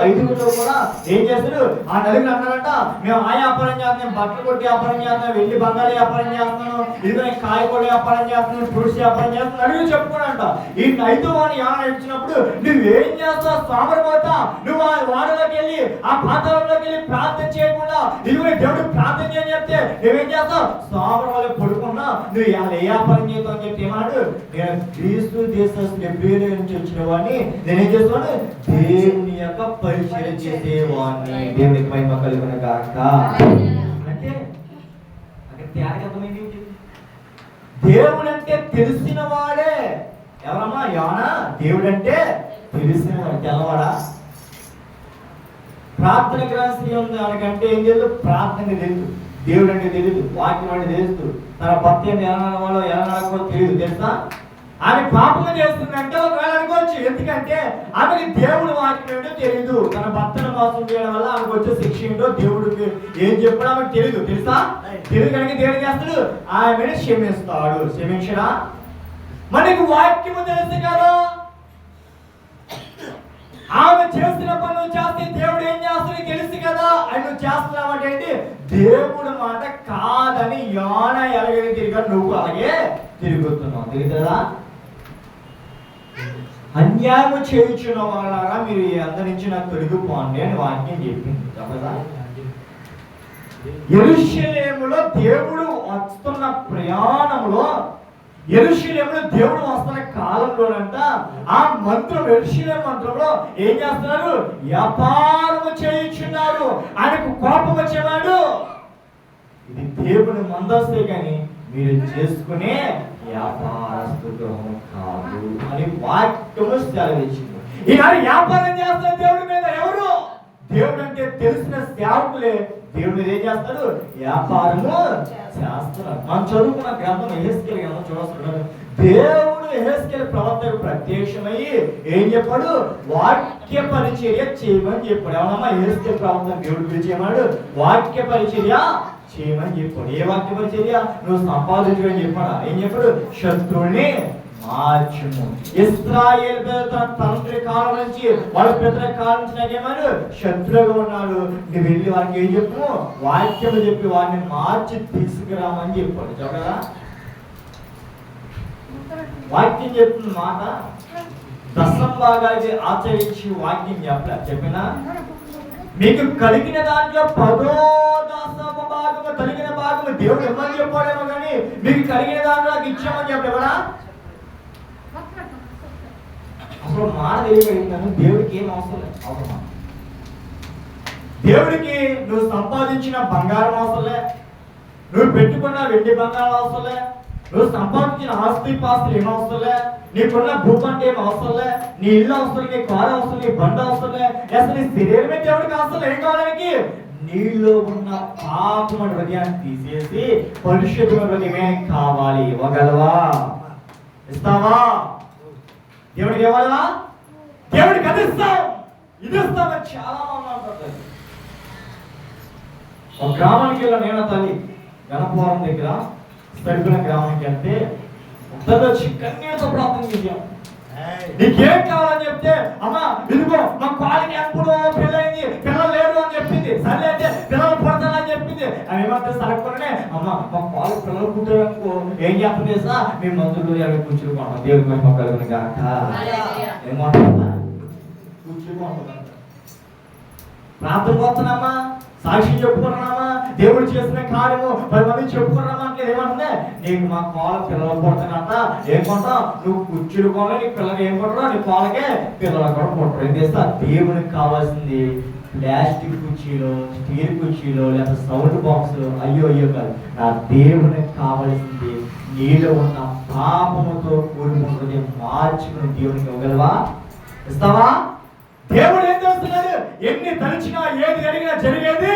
5గురిలో కూడా ఏం చేస్తాడు? ఆ నలుగురు అన్నారంట, మేము ఆ వ్యాపారం చేస్తున్నాం, బట్టలు కొట్టి వ్యాపారం చేస్తున్నాం, వెండి బంగాళ వ్యాపారం చేస్తున్నాను, ఇదిగో నేను కాయగూర వ్యాపారం చేస్తున్నాను, ఫ్రూట్స్ వ్యాపారం చేస్తున్నాను నలుగురు చెప్పుకోడంట. ఈ 5వ వాడిని యోనా ఇచ్చినప్పుడు నువ్వేం చేస్తావు? సోమరిపోతా. నువ్వు ఆ వాడలోకి వెళ్ళి ఆ పాతాళంలోకి వెళ్ళి ప్రార్థన చేయకుండా ఇదిగో దేవుడు ప్రార్థన చేయని చెప్తే నువ్వేం చేస్తావు? సోమరి వాళ్ళకి పడుకున్నా నువ్వు ఏ వ్యాపారం చేస్తావు అని చెప్పి ఏమన్నాడు? నేను క్రీస్తు దేశస్తులు ఎబ్రేయుల నుంచి వచ్చిన వాడిని నేనేం చేసేవాడిని? దేవుని యొక్క పరిచర్య చేసేవాడిని. దేవునికి మహిమ కలుగును గాక. అంటే అక్కడ త్యాగమైంది. దేవుడు అంటే తెలిసిన వాడే. ఎవరమ్మా? యోనా దేవుడు అంటే తెలిసిన వాడు తెల్లవాడా? ప్రార్థన గ్రహస్థి ఉంది అనకంటే ఏం తెలియదు, ప్రార్థన తెలియదు, దేవుడు అంటే తెలియదు, వాక్యం అంటే తెలుసు, తన భక్తి అంటే ఎలా నడవాలో ఎలా నడవాలో తెలియదు. తెలుసా? ఆమె పాపము చేస్తుందంటే ఒకవేళ అనుకోవచ్చు, ఎందుకంటే ఆమెకి దేవుడు వాక్యం ఏంటో తెలియదు, తన భర్తను మోసం చేయడం వల్ల ఆమెకు వచ్చే శిక్ష ఏంటో దేవుడికి ఏం చెప్పడం ఆమెకు తెలియదు. తెలుసా? తెలియదు కనుక దేవుడు చేస్తాడు, ఆమెను క్షమిస్తాడు. క్షమించడా? మనకి వాక్యము తెలుసు కదా, ఆమె చేసిన పనులు చేస్తే దేవుడు ఏం చేస్తాడో తెలుసు కదా, అని నువ్వు చేస్తున్నావు అంటే దేవుడు మాట కాదని యాన ఎలాగైతే తిరిగా నువ్వు అలాగే తిరుగుతున్నావు. తెలుగుదా? అన్యాయం చేయించిన వాళ్ళగా మీరు అందరి నుంచి నాకు తొలగిపోండి అని వాక్యం చెప్పింది కదా. యెరూషలేములో దేవుడు వస్తున్న ప్రయాణంలో, యెరూషలేములో దేవుడు వస్తున్న కాలంలోనంట ఆ మంత్రం, యెరూషలేము మంత్రంలో ఏం చేస్తున్నారు? వ్యాపారము చేయించున్నారు. ఆయనకు కోపం వచ్చేవాడు, ఇది దేవుని మందస్తే కానీ మీరు చేసుకునే వ్యాపారస్తు గృహం కాదు అని వాక్యము సెలవిచ్చింది. ఈనాడు వ్యాపారం చేస్తారు దేవుడి మీద. ఎవరు? దేవుడు అంటే తెలిసిన సేవకులే దేవుడు ఏం చేస్తాడు? వ్యాపారము చేస్తున్నారు. మనం చదువుకున్న గ్రంథం యెహెజ్కేలు గ్రంథం చూస్తున్నాడు. దేవుడు యెహెజ్కేలు ప్రవక్తకు ప్రత్యక్షమయ్యి ఏం చెప్పాడు? వాక్య పరిచర్య చేయమని చెప్పాడు. ఏమన్నా యెహెజ్కేలు ప్రవక్తను దేవుడు పిలిచేయమన్నాడు, వాక్య పరిచర్య చేయమని చెప్పాడు. ఏ వాక్య పరిచర్య? నువ్వు సంపాదించమని చెప్పాడా? ఏం చెప్పాడు? శత్రువుని మార్చుము. ఇశ్రాయేలు తన తండ్రి కాలం నుంచి వాళ్ళ పితల కాలం నుంచి నాకేమన్నాడు? శత్రువుగా ఉన్నాడు, నువ్వు వెళ్ళి వారికి ఏం చెప్పు? వాక్యము చెప్పి వారిని మార్చి తీసుకురామని చెప్పాడు. చెప్పదా? వాక్యం చెప్తున్న మాట దశంభాగానికి ఆచరించి వాక్యం చెప్పినా మీకు కలిగిన దాంట్లో 10వ భాగము కలిగిన భాగము దేవుడు ఇవ్వని చెప్పాడేమో కానీ మీకు కలిగిన దాంట్లో నాకు ఇచ్చామని చెప్పేవరా? అసలు మాట తెలియగలిగినాను. దేవుడికి ఏం అవసరం లేదు. అవసరమా? దేవుడికి నువ్వు సంపాదించిన బంగారం అవసరంలే, నువ్వు పెట్టుకున్న వెండి బంగారం అవసరంలే, నువ్వు సంపాదించిన ఆస్తి పాస్తులు ఏం అవసరంలే, నీకున్న భూపంటే ఏం అవసరంలే, నీ ఇల్లు అవసరం, నీ కారు అవసరం, నీ బండి అవసరంలే, అసలు నీ శరీరమే దేవుడికి అవసరం. ఏం కావడానికి? నీలో ఉన్న పాపం హృదయాన్ని తీసేసి పరిశుద్ధమైన హృదయం కావాలి. ఇవ్వగలవా? ఇస్తావా? దేవుడికి ఇవ్వాలా? దేవుడికి అది ఇస్తాం, ఇది ఇస్తామని చాలా మంది అంటారు. ఒక గ్రామానికి వెళ్ళా నేను, తల్లి గణపురం దగ్గర సరిపోయిన గ్రామానికి వెళ్తే వచ్చి కన్నీళ్ళతో ప్రార్థన చేశాం. నీకేం కావాలని చెప్తే, అమ్మా ఇదిగో మా కాలికి ఎప్పుడో పెళ్ళైంది, పిల్లలు లేరు అని చెప్పింది. సరే అయితే పిల్లలు పుడతానని చెప్పింది. అవి ఏమంటే సరక్కునే, అమ్మా మా కాలు పిల్లలు పుట్టారనుకో ఏం చెప్పండి సా మేము మందులు ఎక్కడ కూర్చుకుంటాం. దేవుడి మేము మొక్కలు కాక ఏమంటుందా? కూర్చుకుంటాం. ప్రార్థన పోతున్నామా, సాక్షి చెప్పుకున్నామా, దేవుడు చేసిన కార్యము 10 మంది చెప్పుకున్నామా అంటే ఏమంటుందే, నీకు మా కాళ్ళ పిల్లలు పుడతానంట. ఏం కొంటావు? నువ్వు కుర్చీలు కొన, నీ పిల్లలు ఏం కొట్టరు, నీ కాళ్ళకే పిల్లలు కూడా పుట్టరు. ఏం చేస్తా? దేవునికి కావాల్సింది ప్లాస్టిక్ కుర్చీలో, స్టీల్ కుర్చీలో, లేదా సౌండ్ బాక్స్ అయ్యో అయ్యో కాదు. నా దేవునికి కావాల్సింది నీలో ఉన్న పాపముతో కూడుకున్నది మార్చుకుని దేవునికి ఇవ్వగలవా? ఇస్తావా? దేవుడు ఏం చేస్తున్నాడు? ఎన్ని తలిచినా ఏది అడిగినా జరిగేది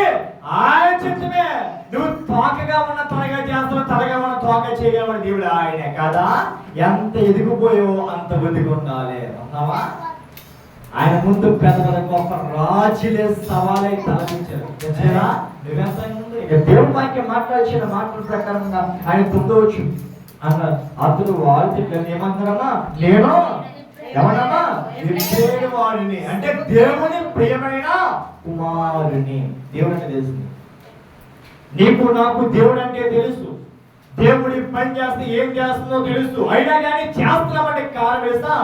ఆయన చిత్తమే. నువ్వు తోకగా ఉన్న త్వరగా చేస్తున్నావు, తలగా ఉన్న తోక చేయగలవాడు దేవుడు ఆయనే కదా. ఎంత ఎదిగిపోయావో అంత బుద్ధిగా ఉండాలి. అన్నావా? ఆయన ముందు పెద్ద పెద్ద గొప్ప రాజులే సవాలై తలపించారు. నువ్వెంత ముందు ఇక దేవుడు వాక్యం మాట్లాడిన మాటల ప్రకారంగా ఆయన పొందవచ్చు అన్నారు. అతడు వాళ్ళు ఏమంటారమ్మా? నేను ఎవరమ్మా? వాడిని అంటే దేవుని ప్రియమైన కుమారుని. దేవుడు అంటే తెలుసు, నీకు నాకు దేవుడు అంటే తెలుసు, దేవుడి పని చేస్తే ఏం చేస్తుందో తెలుసు. అయినా కానీ చేస్తున్నామంటే కారణం వేస్తా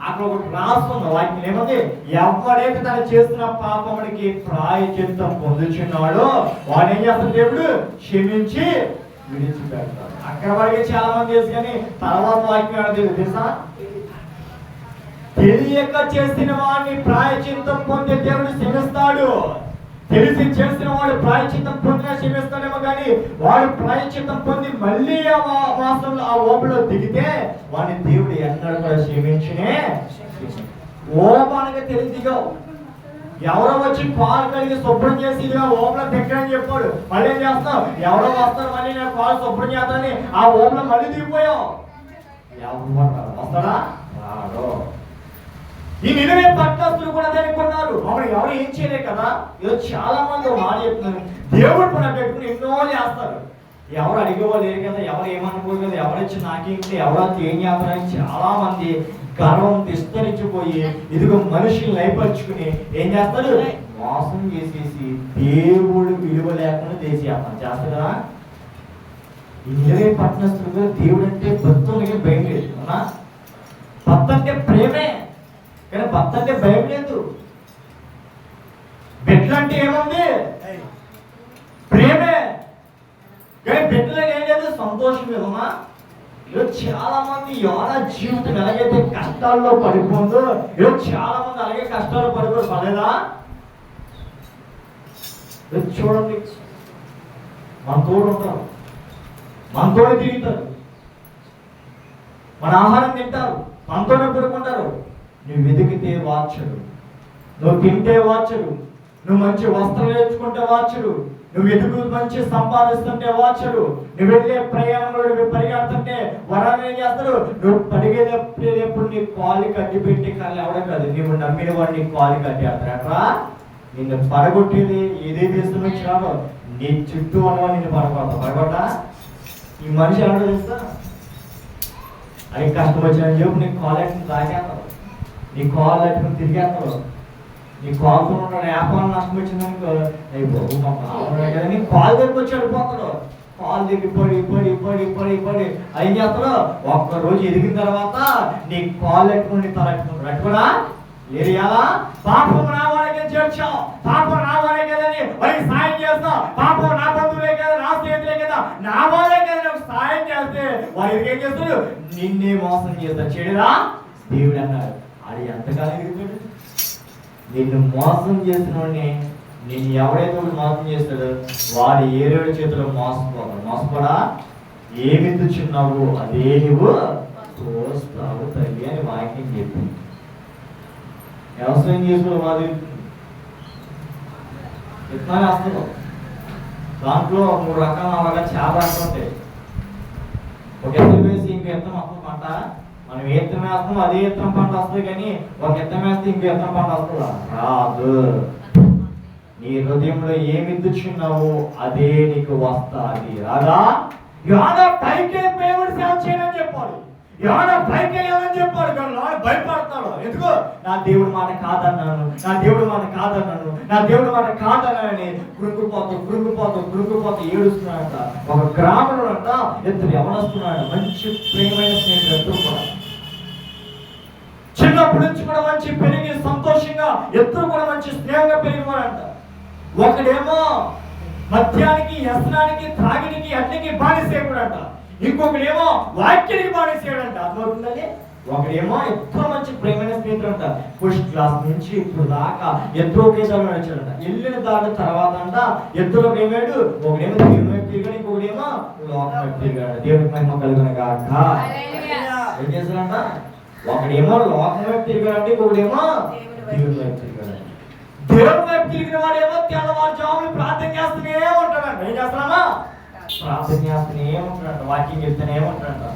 అక్కడ ఒకటి రాస్తుంది వాక్యం ఏమంది? ఎవరైతే తను చేస్తున్న పాపమునికి ప్రాయశ్చిత్తం పొందుచున్నాడో వాడు ఏం చేస్తాడు? దేవుడు క్షమించి విడిచిపెడతాడు. అక్కడ వరకే చాలా మంది చేసి కానీ తర్వాత వాక్యం తెలుసా? తెలియక చేసిన వాడిని ప్రాయశ్చిత్తం పొందే దేవుడు క్షమిస్తాడు. తెలిసి చేసిన వాడు ప్రాయశ్చిత్తం పొందినా క్షమిస్తాడేమో కానీ వాడు ప్రాయశ్చిత్తం పొంది మళ్ళీ ఆ వాసంలో ఆ ఓపులో దిగితే వాడిని దేవుడు ఎన్నడూ కూడా క్షమించనే. ఓపానికి తెలిసి దిగావు. ఎవరో వచ్చి కాలు కడిగి శుభ్రం చేసి ఇదిగా ఓపలో పెట్టాడని చెప్పాడు. మళ్ళీ ఏం చేస్తావు? ఎవరో వస్తారు మళ్ళీ నేను కాలు శుభ్రం చేస్తానని ఆ ఓపలో మళ్ళీ దిగిపోయావు. ఎవరు వస్తాడా? రాడు. ఈ నిజమే పట్టణస్తులు కూడా అనుకున్నారు. అవును, ఎవరు ఏం చేయలే కదా. ఈరోజు చాలా మంది మాట చెప్తున్నారు, దేవుడు కూడా పెట్టుకుని ఎన్నో చేస్తారు. ఎవరు అడిగేవాళ్ళు లేరు కదా, ఎవరు ఏమనుకోరు కదా, ఎవరు వచ్చి నాకేంటి, ఎవరు ఏం చేస్తారని చాలా మంది గర్వం విస్తరించిపోయి ఇదిగో మనుషులు లైపరుచుకుని ఏం చేస్తారు? మోసం చేసేసి దేవుడు విలువ లేకుండా చేస్తారా? ఈ నిజమే పట్టణస్తులు దేవుడు అంటే భక్తులకి భయం లేదు. అవునా? భక్తి అంటే ప్రేమే, కానీ భక్తి అంటే భయం లేదు. బిడ్డలంటే ఏముంది? ప్రేమే, కానీ బిడ్డలకు ఏం లేదు? సంతోషం లేదమ్మా. ఈరోజు చాలా మంది యోనా జీవితం ఎలాగైతే కష్టాల్లో పడిపోతుందో ఈరోజు చాలా మంది అలాగే కష్టాల్లో పడిపోయి పడలేదా? చూడండి, మన తోడు ఉంటారు, మన తోడు తిరుగుతారు, మన ఆహారం తింటారు, మనతోనే పడుకుంటారు. నువ్వు వెతికితే వాచరు, నువ్వు తింటే వాచరు, నువ్వు మంచి వస్త్రం వేసుకుంటే వాచరు, నువ్వు ఎదుగు మంచి సంపాదిస్తుంటే వాచరు, నువ్వు వెళ్ళే ప్రయాణంలో నువ్వు పరిగెడుతుంటే వరాలు ఏం చేస్తారు? నువ్వు పరిగెత్తేటప్పుడు నీ కాలు కట్టి పెట్టి కళ్ళు ఎవడం కాదు, నువ్వు నమ్మిన వాడు నీ కాలు కట్టేస్తారు. అట్లా నిన్ను పడగొట్టేది ఏదే దేశం వచ్చినాడో నీ చుట్టూ ఉన్నవా నిన్ను పడగొట్టా. ఈ మనిషి ఎవడో తెలుస్తా? అది కష్టం వచ్చిన చెప్పు నీ కాలు అట్టుకుని తాగేస్తావు, నీ కాలు అట్టుకుని తిరిగేస్తావు, నీ కాలుతో ఉన్న వ్యాపారం నష్టం వచ్చిందనుకో కదా నీ కాలు దగ్గరికి వచ్చి అడిపోతాడు. కాలు దగ్గర పడి పడి పడి పడి పడి ఏం చేస్తాడు? ఒక్కరోజు ఎదిగిన తర్వాత నీ కాలు అట్టుకుని తలట్టుకుంటాడు. అట్టుకున్నా ఏరియాలా పాపం నా వాళ్ళకి చేర్చావు, పాపం నా వాళ్ళే కదని వారికి సాయం చేస్తావు, పాపం నా బంధువులే కదా, నా స్నేహితులే కదా, నా వాళ్ళే కదా నాకు సాయం చేస్తే వారికి ఏం చేస్తాడు? నిన్నే మోసం చేస్తాడు. చెడురా దేవుడు అన్నాడు. అది ఎంతకాలం ఎదుగుతాడు? నిన్ను మోసం చేసినోడిని నిన్ను ఎవడైతే మోసం చేస్తాడో వాడు ఏరేడు చేతిలో మోసపోడా. ఏమి చిన్నావు అదే నువ్వు చూస్తావు తల్లి అని వాక్యం చెప్పింది. వ్యవసాయం చేసుకున్న వాడు విత్తనాలు వేస్తాడు, దాంట్లో 3 రకాల 4 రకాల చాలా రకాలు ఉంటాయి. ఒక ఎత్తు వేసి ఇంకో ఎత్తం వస్తుంది పంట. మనం ఏ ఎత్తం వేస్తామో అదే ఎత్తం పంట వస్తుంది, కానీ ఒక ఎత్తం వేస్తే ఇంకో ఎత్తం పంట వస్తుందా? రాదు. నీ హృదయంలో ఏమి దుచ్చున్నావో అదే నీకు వస్తుంది. రాదా? యోనా పైకే దేవుడు సేవ చేయని చెప్పాడు, యోనా పైకే ఏమని చెప్పాడు, కానీ భయపడతాడు. ఎందుకు? నా దేవుడి మాట కాదన్నాను, నా దేవుడి మాట కాదన్నాను, నా దేవుడి మాట కాదన్నానని కృంగిపోతూ ఏడుస్తున్నాడంట. ఒక గ్రామంలో అంట ఇద్దరు ఎవరొస్తున్నాడు, మంచి ప్రేమైన స్నేహితులు ఇద్దరు కూడా, చిన్నప్పటి నుంచి కూడా మంచి పెరిగి సంతోషంగా ఇద్దరు కూడా మంచి స్నేహంగా పెరిగిపోయాడంట. ఒకడేమో మద్యానికి, వ్యసనానికి, త్రాగినికి, అన్నికి బానిసేయడంట, ఇంకొకడేమో వాక్యానికి బానిసేయడంట. అర్థమవుతుందండి? ఒకడేమో ఇద్దరు మంచి ప్రేమైన స్నేహితులు అంట. ఫస్ట్ క్లాస్ నుంచి ఇప్పుడు దాకా ఇద్దరు ఒకే దారిలో నడిచాడంట. వెళ్ళిన దాని తర్వాత అంట ఇద్దరు ఏమాడు, ఒకడేమో దేవుని వైపు తిరిగాడు, ఇంకొకడేమో లోకం వైపు తిరిగాడు. దేవునికి మహిమ కలుగును గాక. ఏం చేశాడంట? ఒకడేమో లోకం వైపు తిరిగాడంటే, ఇంకొకడేమో దేవుని వైపు తిరిగాడు. దేవుని వైపు తిరిగిన వాడేమో తెల్లవారుజాములు ప్రార్థన చేస్తూనే ఉంటాడంట. ఏం చేస్తామా? ప్రార్థన చేస్తూనే ఉంటాడంట, వాక్యం చెప్తూనే ఉంటాడంట,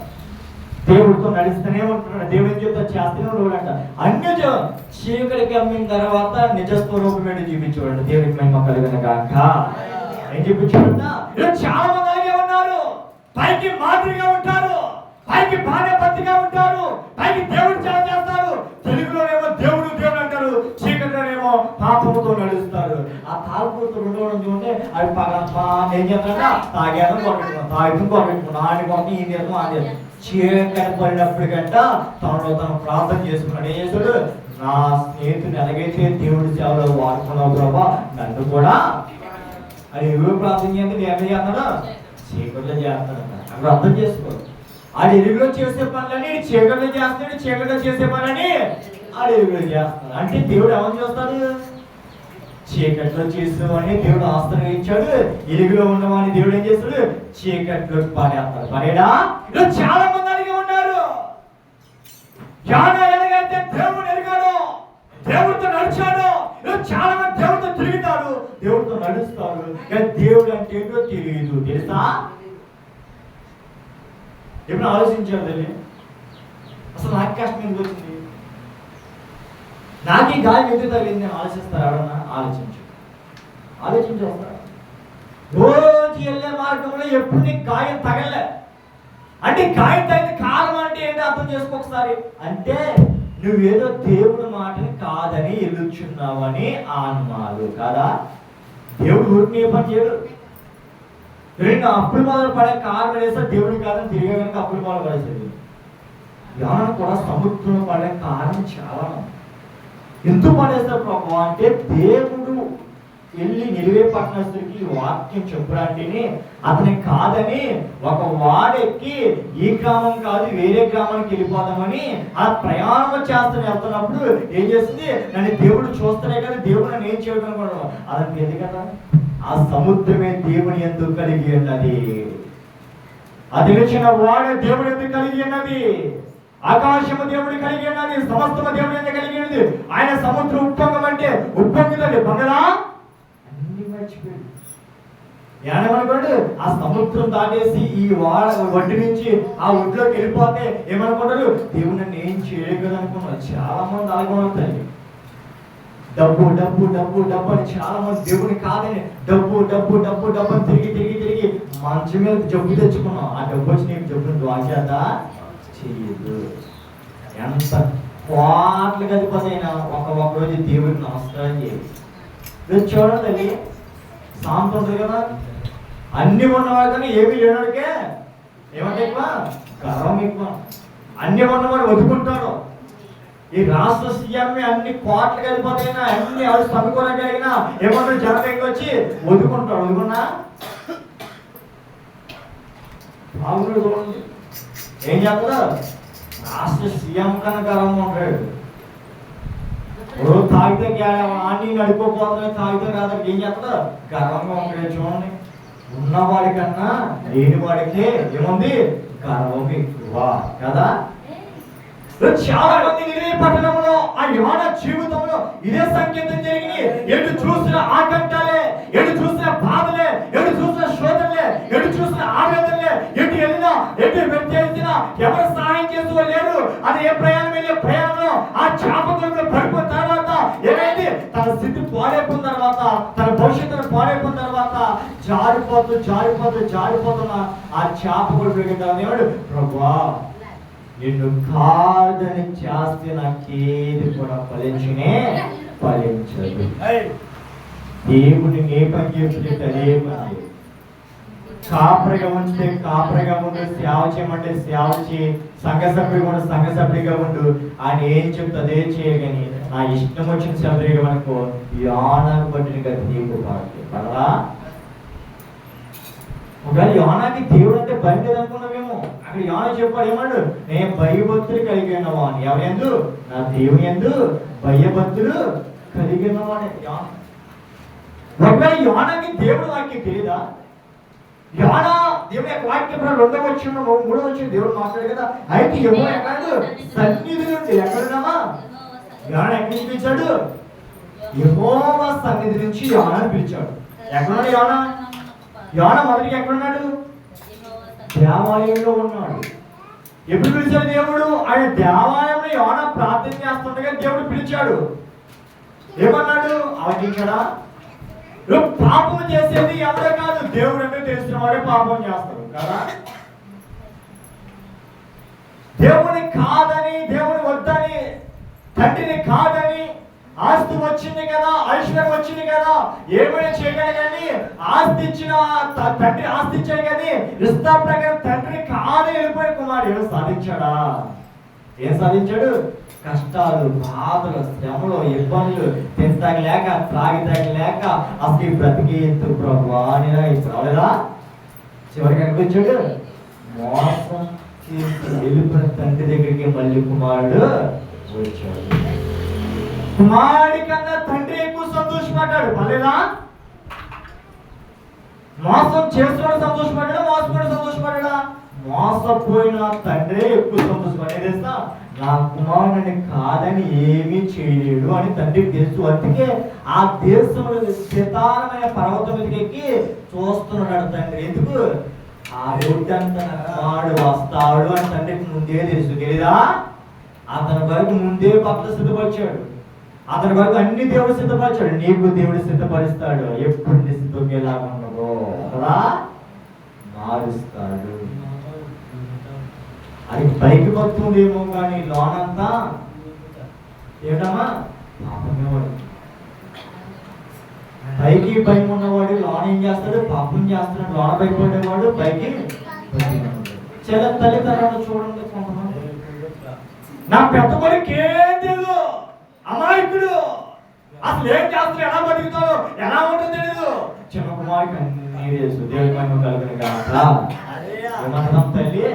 దేవుడితో నడుస్తూనే ఉంటున్నాడు, దేవుడిని చెప్తా చేస్తూనే ఉన్నాడంట. అన్ని చీకటికి అమ్మిన తర్వాత నిజస్వరూపమేంటి చూపించాడు. దేవుడికి మహిమ కలుగును గాక. ఏం చూపించాడంట? చాలా మంది అలాగే ఉన్నారు. పైకి మాదిరిగా ఉంటారు, పైకి భార్యాభర్తగా ఉంటారు, పైకి దేవుడు చాలా చేస్తారు. తెలుగులోనేమో దేవుడు దేవుడు అంటారు, చీకటిలోనేమో పాపముతో నడుస్తారు. ఆ తాగుతూ ఉండడం చూడండి, అవి పగలమ్మా ఏం చేస్తాడంట? తాగేదో కొట్టుకున్నాం, ఆడి కొట్టి ఈ దేశం ఆ దేశం. చీకటి పడినప్పటికంట తనలో తను ప్రార్థన చేసుకున్నాడు. ఏం చేస్తాడు? నా స్నేహితుని ఎలాగైతే దేవుడి సేవలో వాడుకున్నావు ప్రభా, నన్ను కూడా అది ఎవరు ప్రార్థన చేయండి, ఏమి చేస్తాడు? చీకటిలో చేస్తాడంట. అక్కడ అర్థం చేసుకో. ఆడు ఎరుగులో చేసే పనులని చీకటిలో చేస్తాడు, చీకటిలో చేసే పనులని ఆడు ఎరుగులో చేస్తాడు. అంటే దేవుడు ఏమని చూస్తాడు? చీకట్లో చేసేవాడిని దేవుడు ఆస్తిని ఇచ్చాడు, ఎలుగులో ఉన్నవాడిని దేవుడు ఏం చేస్తాడు? చీకట్లో పడేస్తాడు. పడేడా? చాలా మంది అడిగి ఉన్నారు. యోనా ఎలాగైతే దేవుడు ఎరిగాడు, చాలా మంది దేవుడితో తిరుగుతారు, దేవుడితో నడుస్తారు, కానీ దేవుడు అంటే ఏంటో తెలియదు. తెలుసా? ఎప్పుడు ఆలోచించారు తల్లి? అసలు నాకు కష్టం ఎందుకు వచ్చింది, నాకు ఈ గాలి ఎందుకు తగిలింది అని ఆలోచిస్తారు ఎవరన్నా? ఆలోచించి వస్తారు. రోజు వెళ్ళే మార్గంలో ఎప్పుడు నీకు గాయం తగలే అంటే గాయం తగిన కారణం అంటే ఏంటో అర్థం చేసుకో ఒకసారి. అంటే నువ్వేదో దేవుడి మాటని కాదని ఎదుర్చున్నావని ఆనుమాలు కాదా? దేవుడు ఊరికి ఏ పని చేయడు. రెండు అప్పులు మొదలు పడే కారణం వేస్తే దేవుడు కాదని తిరిగే కనుక అప్పులు మొదలు పడేసేది. యోనా కూడా సముద్రంలో పడే కారణం చాలా. ఎందుకు పడేస్తారు ప్రభు అంటే దేవుడు వెళ్ళి నిలివే పట్టణస్తుడికి వాక్యం చెప్పుడంటేనే అతని కాదని ఒక వాడెక్కి ఈ గ్రామం కాదు వేరే గ్రామానికి వెళ్ళిపోదామని ఆ ప్రయాణం చేస్తూ వెళ్తున్నప్పుడు ఏం చేస్తుంది, నన్ను దేవుడు చూస్తేనే కదా దేవుడు నన్ను ఏం చేయడం అనుకోవడం. అతనికి తెలియదు కదా ఆ సముద్రమే దేవుని ఎందుకు కలిగి ఉన్నది, అది వచ్చిన వాడే దేవుడు ఎందుకు కలిగి ఉన్నది, ఆకాశము దేవుడు కలిగి ఉన్నది, సమస్తము దేవుడు ఎందుకు కలిగి ఉన్నది. ఆయన సముద్రం ఉప్పొంగం అంటే ఉప్పొంగుతుంది బంగళా మర్చిపోయాడు. ఏమనుకోండి, ఆ సముద్రం దాటేసి ఈ ఒడ్డు నుంచి ఆ ఒడ్లోకి వెళ్ళిపోతే ఏమనుకుంటారు, దేవుడు నన్ను ఏం చేయలేదు కదా అనుకున్నారు. చాలా మంది అలాగే డబ్బు డబ్బు డబ్బు డబ్బు అని చాలా మంది దేవుని కాదని డబ్బు డబ్బు డబ్బు డబ్బు అని తిరిగి తిరిగి తిరిగి మంచం మీద జబ్బు తెచ్చుకున్నాం. ఆ డబ్బు వచ్చి నీకు జబ్బును ద్వాచేత చేయదు. ఎంత కోట్లు గదిపోతైనా ఒక రోజు దేవుడికి నమస్కారం చేయదు. చూడండి సాంతం ఉంటుంది కదా, అన్ని ఉన్నవాడు కానీ ఏమీ లేనాడికే ఏమంటే ఎక్కువ గర్వం ఎక్కువ. అన్ని ఉన్నవాడు వదుకుంటాడు. ఈ రాష్ట్ర సీఎం అన్ని కోట్లు కలిపోతైనా అన్ని వాళ్ళు సమకూరగలిగినా ఏమన్నా జనకి వచ్చి వదుకుంటాడు. వదుకున్నా బాగున్నాడు చూడండి ఏం చేస్తాడు, రాష్ట్ర సీఎం కన్నా గర్వంగా ఉంటాడు. తాగితే అన్ని నడిపోతుంది, తాగితే కాదు ఏం చేస్తాడు, గర్వంగా ఉంటాడు. చూడండి ఉన్నవాడి కన్నా లేని వాడికి ఏముంది, గర్వం ఎక్కువ కదా. చాలా మంది నిలయ పట్టణంలో ఆ యోనా జీవితంలో ఇదే సంకేతం జరిగింది. ఎటు చూసిన ఆటంకాలే, ఎటు చూసిన బాధలే, ఎటు చూసిన శోధనలే, ఎటు చూసిన ఆవేదనలే, ఎటు వెళ్ళినా ఎటు వెళ్తినా ఎవరు సహాయం చేస్తూ లేరు. అది ఏ ప్రయాణం వెళ్ళే ప్రయాణంలో ఆ చాపకులకు పడిపోయిన తర్వాత ఏమైంది, తన స్థితి పాడైపోయిన తర్వాత, తన భవిష్యత్తును పాడైపోయిన తర్వాత జారిపోతున్న ఆ చాపకుడు పెరిగిన ప్రభువా నిన్ను కాదని చేస్తే నాకేది కూడా ఫలించదు. దేవుడిని ఏ పని చేస్తే అదే పని. కాపరిగా ఉంచితే కాపరిగా ఉండు, సేవ చేయమంటే సేవ చేయి, సంఘ సభ్యుడిగా ఉండు సంఘ సభ్యుడిగా ఉండు. ఆయన ఏం చెప్తే అదే చేయగని నా ఇష్టం వచ్చిన సభ్యుడిగా మనకు యోనాకు పట్టిన గది నీకు పడరా. ఒకవేళ యోనాకి దేవుడు అంటే భయం లేదనుకున్నామేమో. అక్కడ యోనా చెప్పాడు ఏమన్నాడు, నేను భయభక్తులు కలిగి ఉన్నవాడిని. ఎవరెందు, నా దేవుని యందు భయభక్తులు కలిగి ఉన్నవాడే యోనా. ఒకవేళ యోనాకి దేవుడు వాక్యం తెలియదా? యోనా దేవుని యొక్క వాక్యం 2వ వచనం 3వ వచనం దేవుడు మాట్లాడు కదా. అయితే యెహోవా ఎక్కడు, సన్నిధి నుండి ఎక్కడున్నామా, యోనా ఎక్కడి నుంచి పిలిచాడు, యెహోవా సన్నిధి నుంచి యోనాను పిలిచాడు. ఎక్కడున్నాడు యోనా? యోనా మొదటికి ఎక్కడున్నాడు, దేవాలయంలో ఉన్నాడు. ఎప్పుడు పిలిచాడు దేవుడు? ఆయన దేవాలయంలో యోనా ప్రార్థన చేస్తుండగా దేవుడు పిలిచాడు. ఏమన్నాడు, అవగించడా? పాపం చేసేది ఎవరే కాదు, దేవుడు అంటే తెలిసిన వాడే పాపం చేస్తాడు కదా. దేవుని కాదని, దేవుని వద్దని, తండ్రిని కాదని, ఆస్తి వచ్చింది కదా, ఐశ్వర్యం వచ్చింది కదా, ఏమైనా చేయగలి కానీ ఆస్తి ఇచ్చిన తండ్రి ఆస్తి ఇచ్చాడు కానీ ఇష్టా ప్రకారం తండ్రిని కాదని వెళ్ళిపోయిన కుమారుడు ఏమో సాధించాడా? ఏం సాధించాడు? కష్టాలు, బాధలు, శ్రమలు, ఇబ్బందులు, తింటాగలేక త్రాగితాగలేక అసలు బ్రతికి ఎత్తు ప్రభా రాలేదా? చివరికి అనిపించాడు మోసం చేసి వెళ్ళిపోయిన తండ్రి దగ్గరికి మళ్ళీ కుమారుడు వచ్చాడు. కుమారుడి కన్నా తండ్రి ఎక్కువ సంతోషపడ్డాడు. పర్లేదా? మోసం చేస్తున్నాడు సంతోషపడ్డా, మోసపోయాడు సంతోషపడ్డా? మోసపోయిన తండ్రి ఎక్కువ సంతోషపడేదేస్తా. నా కుమారుని కాదని ఏమీ చేయలేడు అని తండ్రికి తెలుసు. అందుకే ఆ దేశంలో విస్తారమైన పర్వతం మీదకి ఎక్కి చూస్తున్నాడు తండ్రి. ఎందుకు? ఆ రోడ్డు అంతా వాడు వస్తాడు అని తండ్రికి ముందే తెలుసు. తెలీదా? అతని వరకు ముందే భక్తులు సిద్ధపరిచాడు. అతని వరకు అన్ని దేవుడు సిద్ధపరిచాడు. నీకు దేవుడు సిద్ధపరుస్తాడు. ఎప్పుడు నీ సిద్ధం ఎలా ఉండదో కదా మారుస్తాడు. అది పైకి వస్తుందేమో కానీ లోనంతా ఏమిటమ్మా పాపమే. వాడు పైకి భయం ఉన్నవాడు లోన ఏం చేస్తాడు? పాపం చేస్తున్నాడు. లోన భయపడేవాడు పైకి చెల్ల తల్లి తర్వాత చూడండి. కొంతమంది నా పెద్ద కొడుకు ఏం తెలియదు, అమాయకుడు, అసలు ఏం చేస్తాడు, ఎలా బతుకుతాడు, ఎలా ఉంటుందో తెలియదు. చిన్న కుమారుకి అన్నీ తెలుసు. దేవుడి మహిమ కలుగును గాక. ఏమంటున్నాం తల్లి?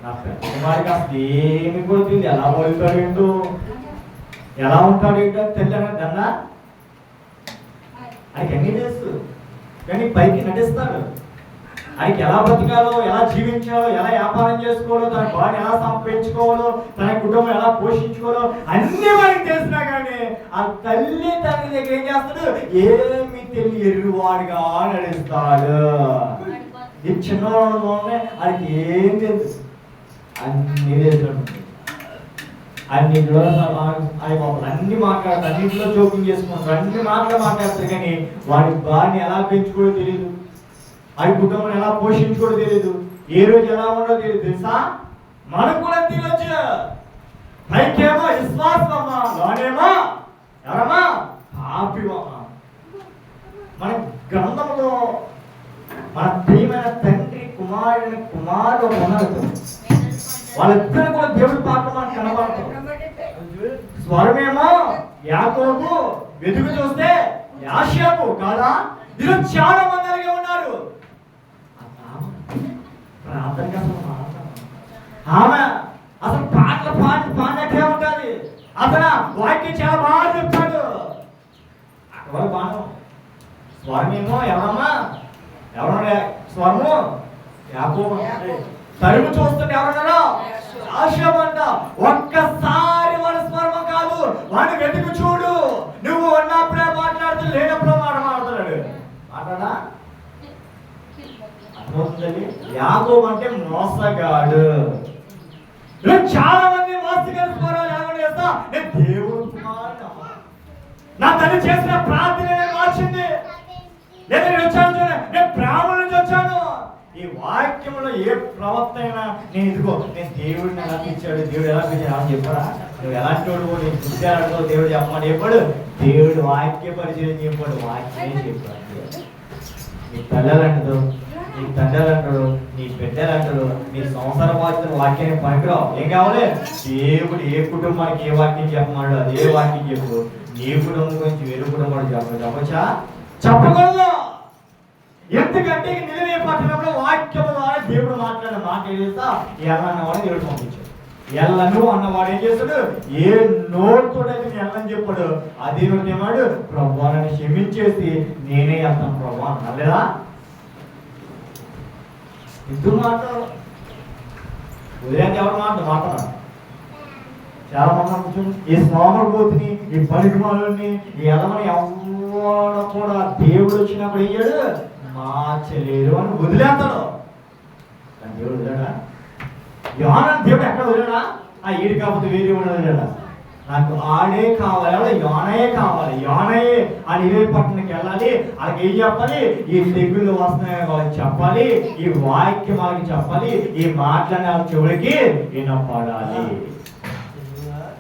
నా పెద్ద కుమారుకి అసలు ఏమి కూడా తెలియదు. ఎలా బతుకుతాడు ఏంటో, ఎలా ఉంటాడు ఏంటో తెల్లి అన్నదన్నా ఆయనకి అన్నీ తెలుసు. కానీ పైకి నటిస్తాడు. ఆయనకి ఎలా బతకాలో, ఎలా జీవించాలో, ఎలా వ్యాపారం చేసుకోవాలో, తన బాడీ ఎలా సంపాదించుకోవాలో, తన కుటుంబం ఎలా పోషించుకోవాలో అన్నీ మనకి తెలిసినా కానీ ఆ తల్లి తండ్రి దగ్గర ఏం చేస్తాడు? ఏమి తెలియ ఎరువాడుగా నడుస్తాడు. ఈ చిన్నవాడులోనే ఆయనకి ఏం తెలుసు? అన్నీ తెలిసినట్టు అన్నింటిలో అన్ని మాట్లాడతారు, అన్నింటిలో జోకింగ్ చేసుకుంటారు, అన్ని మాట్లాడతారు. కానీ వాడి బాడీని ఎలా పెంచుకోవడం తెలియదు, వాడి కుటుంబం ఎలా పోషించుకోవడం తెలియదు, ఏ రోజు ఎలా ఉండదో తెలియదు. తెలుసా? మనకు కూడా తెలియచ్చు. పైకేమో విశ్వాసం అమ్మా, లోనేమో ఎవరమ్మా పాపివమ్మా. మన గ్రంథంలో మన ప్రియమైన తండ్రి కుమారుడు ఉన్నారు. వాళ్ళిద్దరు కూడా దేవుడి పాట మనకు కనబడతాం. స్వరమేమో యాకోబు, వెతుకు చూస్తే యాషాబు కాదా? ఈరోజు చాలా మంది అలాగే ఉన్నారు. ప్రార్థనకి అసలు ఆమె అసలు పాటలు పాడినట్టే ఉంటుంది. అసలు వాక్యం చాలా బాగా చెప్తాడు. అక్కడ బాణం స్వరమేమో ఎవరమ్మా, ఎవరన్నా స్వరము యాకోబు. తరుము చూస్తుంటే ఎవరన్నా ఆశమంట. ఒక్కసారి వాడి స్వరం కాదు, వాడిని వెతుకు చూడు. నువ్వు ఉన్నప్పుడే మాట్లాడుతూ లేనప్పుడు మాట్లాడుతున్నాడు. మాట్లాడా అర్థమవుతుందండి? యాకోబు అంటే మోసగాడు. చాలా మంది మోసగాడు స్వరాలు ఎలా చేస్తా? నేను దేవుడు నా తల్లి చేసిన ప్రార్థన మార్చింది. లేదా నేను వచ్చాను చూడ, నేను బ్రాహ్మణుల నుంచి వచ్చాను. ఈ వాక్యంలో ఏ ప్రవక్త అయినా నేను ఇదిగో నేను దేవుడిని ఎలా పిచ్చాడు, దేవుడు ఎలా పిచ్చాడు అని చెప్పరా? నువ్వు ఎలాంటి వాడు, నేను చూశాడో దేవుడు చెప్పమని చెప్పాడు. దేవుడు వాక్య పరిచయం చెప్పాడు, వాక్యమే చెప్పాడు. నీ పిల్లలు అంటారు, నీ తండ్రులు అంటారు, నీ బిడ్డలు అంటారు, నీ సంసార బాధ్యతలు వాక్యాన్ని పనికిరావు. ఏం కావాలి? దేవుడు ఏ కుటుంబానికి ఏ వాక్యం చెప్పమన్నాడు అదే వాక్యం చెప్పు. నీ కుటుంబం గురించి వేరే కుటుంబం చెప్పచ్చా? చెప్పకూడదు. ఎందుకంటే నిలవే పట్టణంలో వాక్యం ద్వారా దేవుడు మాట్లాడిన మాట ఏదైతే ఎల్లన్నవాడు దేవుడు పంపించాడు. ఎల్లను అన్నవాడు ఏం చేస్తాడు? ఏ నోటితోడైతే నేను ఎల్లని చెప్పాడు అదే నోటి ఏమాడు ప్రభువాన్ని క్షమించేసి నేనే వెళ్తాను ప్రభు అనలేదా? ఇద్దరు మాట ఉదయానికి ఎవరు మాట్లాడారు? చాలా మంది ఈ స్వామపోతుని, ఈ పరిమాణాలని, ఈ ఎలమని ఎవరు కూడా దేవుడు వచ్చినప్పుడు అయ్యాడు మార్చలేరు అని వదిలేస్తాడు. దేవుడు వదిలేడా? యోనాను దేవుడు ఎక్కడ వదిలేడా? ఆ ఈడు కాకపోతే వేరే వదిలేడా? నాకు ఆడే కావాలి, యోనయే కావాలి, యోనయే ఆ నివే పట్టణానికి వెళ్ళాలి. వాళ్ళకి ఏం చెప్పాలి? ఈ తెగుళ్ళు వస్తున్నాయి వాళ్ళకి చెప్పాలి, ఈ వాక్యం వాళ్ళకి చెప్పాలి, ఈ మాటలని వాళ్ళ చెవులకి వినపడాలి.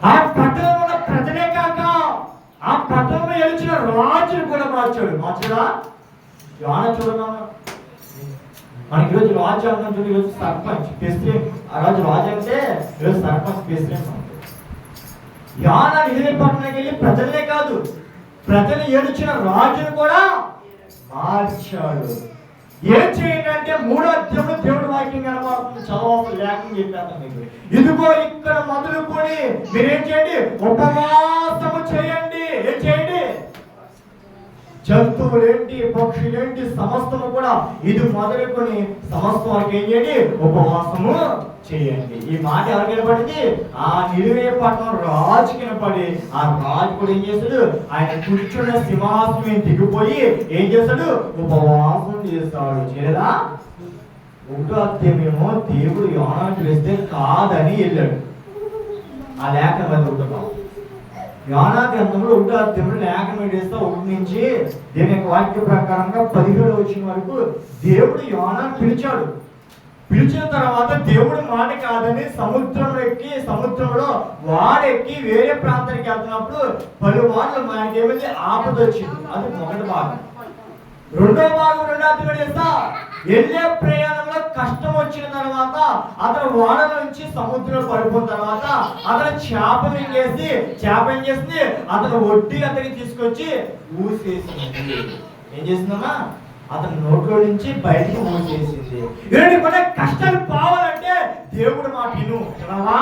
ఆ పట్టణంలో ప్రజలే కాక ఆ పట్టణంలో గెలిచిన రాజును కూడా మార్చాడు. మార్చడా? యోన చూడగా మనకి ఈరోజు రాజు అన్నం చూడు, ఈరోజు సర్పంచ్ ప్రెసిడెంట్. ఆ రోజు రాజు అంటే ఈరోజు సర్పంచ్ ప్రెసిడెంట్. యోన నిజమే పట్టణానికి వెళ్ళి ప్రజలే కాదు, ప్రజలు ఏడుచిన రాజును కూడా మార్చాడు. ఏం చేయండి అంటే 3వ అధ్యాయంలో దేవుడు వాక్యం కనబడుతుంది. చదవాలి లేఖనం చెప్పాను మీకు. ఇదిగో ఇక్కడ మొదలుకొని మీరేం చేయండి? ఉపవాసము చేయండి. ఏం చేయండి? జంతువులేంటి, పక్షులేంటి, సమస్తము కూడా ఇది మొదలుకొని సమస్తం వారికి ఏం చేయండి? ఉపవాసము చేయండి. ఈ మాట ఎవరికి వినపడింది? ఆ నిలువే పట్టణం రాజుకి వినపడి, ఆ రాజు కూడా ఏం చేశాడు? ఆయన కూర్చున్న సింహాసనం దిగిపోయి ఏం చేశాడు? ఉపవాసం చేస్తాడు. చేయలేదా? ఒకటో అధ్యాయమేమో దేవుడు యోనాను వేస్తే కాదని వెళ్ళాడు. ఆ లేఖనం అది ఉంటున్నాం. యోనా గ్రంథంలో ఒకటో అధ్యాయంలో లేఖనం వేస్తే 1 నుంచి దీని యొక్క వాక్య ప్రకారంగా 17 వచ్చిన వరకు దేవుడు యోనాను పిలిచాడు. పిలిచిన తర్వాత దేవుడు మాట కాదని సముద్రం ఎక్కి, సముద్రంలో వాడెక్కి వేరే ప్రాంతానికి వెళ్తున్నప్పుడు పలుమార్లు మనకి ఏమైంది? ఆపద వచ్చింది. అది మొదటి భాగం. రెండో భాగం చేస్తా వెళ్ళే ప్రయాణంలో కష్టం వచ్చిన తర్వాత అతను ఓడ నుంచి సముద్రంలో పడిపోయిన తర్వాత అతను చేప ఏం చేసింది? అతను వడ్డీ అతనికి తీసుకొచ్చి ఊసేసింది. ఏం చేసిందమ్మా? అతని నోట్లో నుంచి బయటికి ఊసేసింది. నీకున్న కష్టాలు పోవాలంటే దేవుడు మాట విను. వింటున్నావా?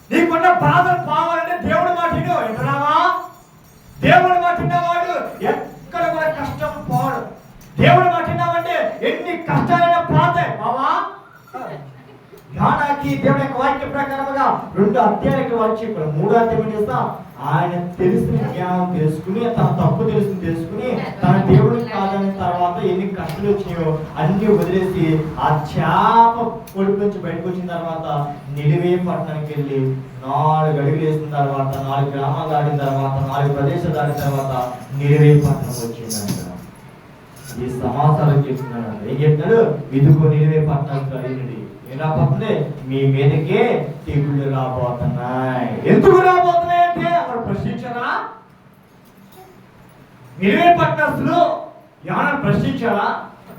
నీకున్న బాధలు పోవాలంటే దేవుడు మాట విను. వింటున్నావా? దేవుడు మాట విన్నవాడు ఎక్కడ కూడా కష్టం పోవడం. దేవుడు మాట విన్నామంటే ఎన్ని కష్టాలైనా పోతాయి. బావా యోనాకి దేవుడి యొక్క వాక్య ప్రకారంగా 2 అధ్యాయాలకు వచ్చి ఇక్కడ 3వ అధ్యాయం చేస్తా ఆయన తెలిసిన జ్ఞానం తెలుసుకుని, తన తప్పు తెలుసుకుని తన దేవుడికి కాదని తర్వాత ఎన్ని కష్టాలు వచ్చినాయో అన్ని వదిలేసి ఆ చేప కొడుకు నుంచి బయటకు వచ్చిన తర్వాత నిలువే పట్టణానికి వెళ్ళి 4 అడుగులు వేసిన తర్వాత 4 గ్రామాలు దాటిన తర్వాత 4 ప్రదేశాలు దాటిన తర్వాత నిలువే పట్టణం వచ్చిందంట. ఈ సమాచారం చెప్తున్నాడు. ఏం చెప్తాడు? ఇదిగో నిలువే పట్టణం కలిగినది. ఏం రాబోతుంది? మీ మీదకే తెగుళ్ళు రాబోతున్నాయి. ఎందుకు రాబోతున్నాయి అంటే అక్కడ ప్రశ్నించారా? నిలువే పట్టణస్తులు యోనాను ప్రశ్నించారా?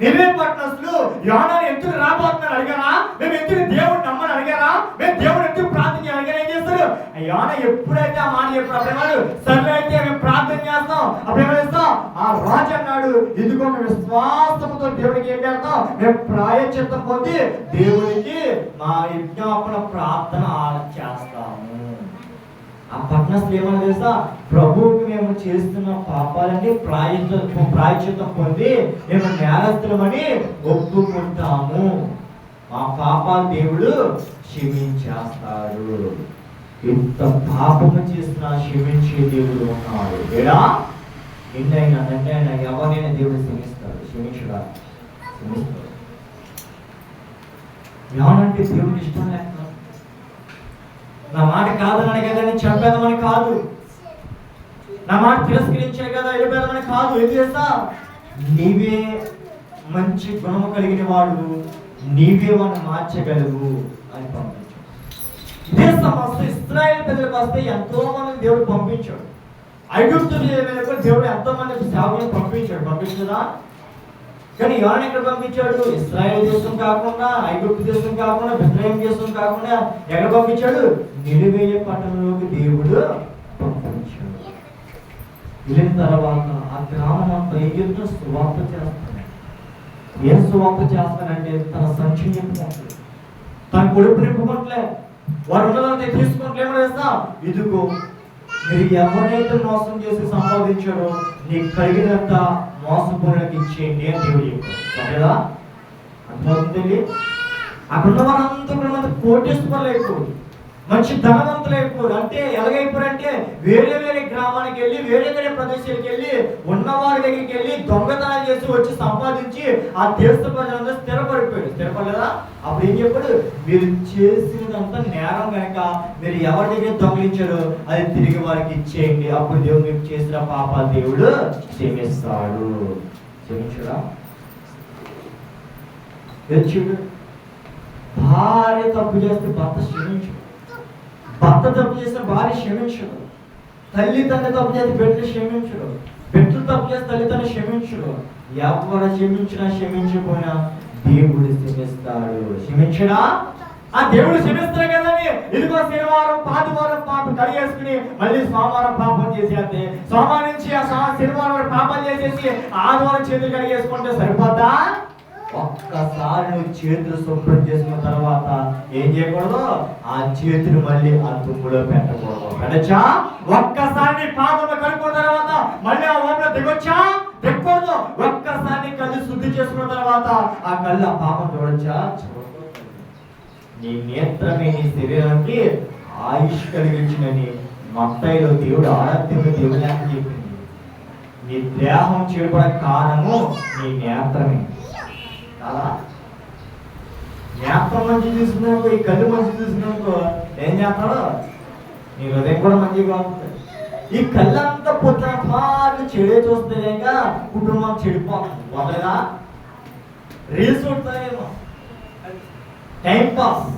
నిలువే పట్టణస్తులు యోనాను ఎందుకు రాబోతున్నాడు అడిగారా? మేము ఎందుకు దేవుడు నమ్మని అడిగారా? మేము దేవుడు ఎందుకు ప్రార్థన అడిగారా? ఏం చేస్తారు? యోనా ఎప్పుడైతే ఆ మాట చెప్పాడు అప్పుడేవాడు సర్లే అయితే మేము ప్రార్థన చేస్తాం. అప్పుడేమేస్తాం? ఆ రాజు అన్నాడు, ఇదిగో మేము విశ్వాసంతో దేవుడికి ఏం చేస్తాం? మేము ప్రాయశ్చిత్తం పొంది దేవుడికి మా విజ్ఞాపన ప్రార్థన చేస్తాము. ఆ పట్టణస్తులు ఏమన్నా తెలుసా? ప్రభువుకి మేము చేస్తున్న పాపాలని ప్రాయశ్చిత్తం పొంది మేము నేరస్తులమని ఒప్పుకుంటాము. మా పాపాలు దేవుడు క్షమించేస్తాడు. ఇంత పాపము చేసినా క్షమించే దేవుడు ఉన్నాడు. ఏడా నిన్నైనా నన్నైనా ఎవరైనా దేవుడు క్షమిస్తాడు. క్షమించడా? క్షమిస్తాడు. ఏమనంటే దేవుడు ఇష్టం లేక నా మాట కాదని కదా నేను చంపేదామని కాదు, నా మాట తిరస్కరించే కదా వెళ్ళిపోదామని కాదు. ఏం చేస్తా? నీవే మంచి గుణము కలిగిన వాడు, నీవే వాడిని మార్చగలవు అని పంపించాడు. ఇదే సమస్య ఇశ్రాయేలు ప్రజలకు వస్తే ఎంతో మంది దేవుడు పంపించాడు. ఐగుప్తు దేవుడు ఎంతో మంది సేవకులను పంపించదా? కానీ యోనాను ఎక్కడ పంపించాడు? ఇశ్రాయేలు దేశం కాకుండా, ఐగుప్తు దేశం కాకుండా, బెత్లెహేము దేశం కాకుండా ఎక్కడ పంపించాడు? నిలువే పట్టణంలోకి దేవుడు పంపించాడు. వెళ్ళిన తర్వాత ఆ గ్రామం అంతా ఎగిరితో సువార్త చేస్తాడు. ఏం సువార్త చేస్తానంటే తన సంఖ్య చెప్పుకుంటాడు, తన కొడుకు నింపుకుంటలే, వారు ఉన్నదంతా తీసుకుంటే ఏమో చేస్తా? ఇదిగో మీరు ఎవరైతే మోసం చేసి సంపాదించాడో నీకు కలిగినంత మోసపోయినకి ఇచ్చేయండి అని దేవుడు చెప్పాడు కదా. అర్థమవుతుంది? అక్కడ ఉన్న వారంతా కూడా కోటేశ్వరులు అయిపోరు, మంచి ధనవంతులు అయిపోరు. అంటే ఎలాగైపోరంటే వేరే వేరే గ్రామానికి వెళ్ళి, వేరే వేరే ప్రదేశాలకు వెళ్ళి, ఉన్నవారి దగ్గరికి వెళ్ళి దొంగతనాలు చేసి వచ్చి సంపాదించి ఆ దేశ ప్రజలందరూ స్థిరపడలేదా? అప్పుడు ఏం చెప్పాడు? మీరు చేసినంత నేరం కనుక మీరు ఎవరి దగ్గర దొంగలించారో అది తిరిగి వారికి ఇచ్చేయండి. అప్పుడు దేవుడు మీకు చేసిన పాపాలు దేవుడు క్షమిస్తాడు. క్షమించడా? చూడు, భార్య తప్పు చేస్తే భర్త క్షమించడు, భర్త తప్పు చేస్తే భార్య క్షమించడు, తల్లి తండ్రి తప్పు చేస్తే బిడ్డలు క్షమించడు, బిడ్డలు తప్పు చేస్తే తల్లి తండ్రి క్షమించడు. ఎవరు క్షమించినా క్షమించకపోయినా దేవుడు క్షమిస్తాడు. క్షమించడా? ఆ దేవుడు క్షమిస్తాడు కదండి. ఇదిగో శనివారం ఆదివారం పాపం కడిగేసుకుని మళ్ళీ సోమవారం పాపం చేసేస్తే, సోమవారం నుంచి ఆ శనివారం పాపం చేసేసి ఆదివారం చేతులు కడిగేసుకుంటే సరిపోద్దా? ఒక్కసారి నువ్వు చేతులు శుభ్రం చేసుకున్న తర్వాత ఏం చేయకూడదు? ఆ చేతులు మళ్ళీ ఆ తుమ్ములో పెట్టకూడదు. పెట్టచ్చా? ఒక్కసారి పాపంలో కడుక్కున్న తర్వాత మళ్ళీ ఆ ఓపిలో దిగకూడదు. ఒక్కసారి కళ్ళు శుద్ధి చేసుకున్న తర్వాత ఆ కళ్ళు ఆ పాపం చూడొచ్చా? నీ నేత్రమే నీ శరీరానికి ఆయుష్ కలిగించినని మత్తయిలో దేవుడు ఆరాధ్యుడు దేవుడు అని చెప్పింది. నీ దేహం చెడుపడ కారణము నీ నేత్రమే కదా. నేత్రం మంచి చూసినాకో, ఈ కళ్ళు మంచి చూసినాకో ఏం చేస్తాడో నీ హృదయం కూడా మంచిగా ఉంటుంది. ఈ కళ్ళంతా పొద్దున పాటు చెడే చూస్తేనేక కుటుంబం చెడిపోతుంది. మొదలుగా రీల్స్ ఉంటాయేమో, టైం పాస్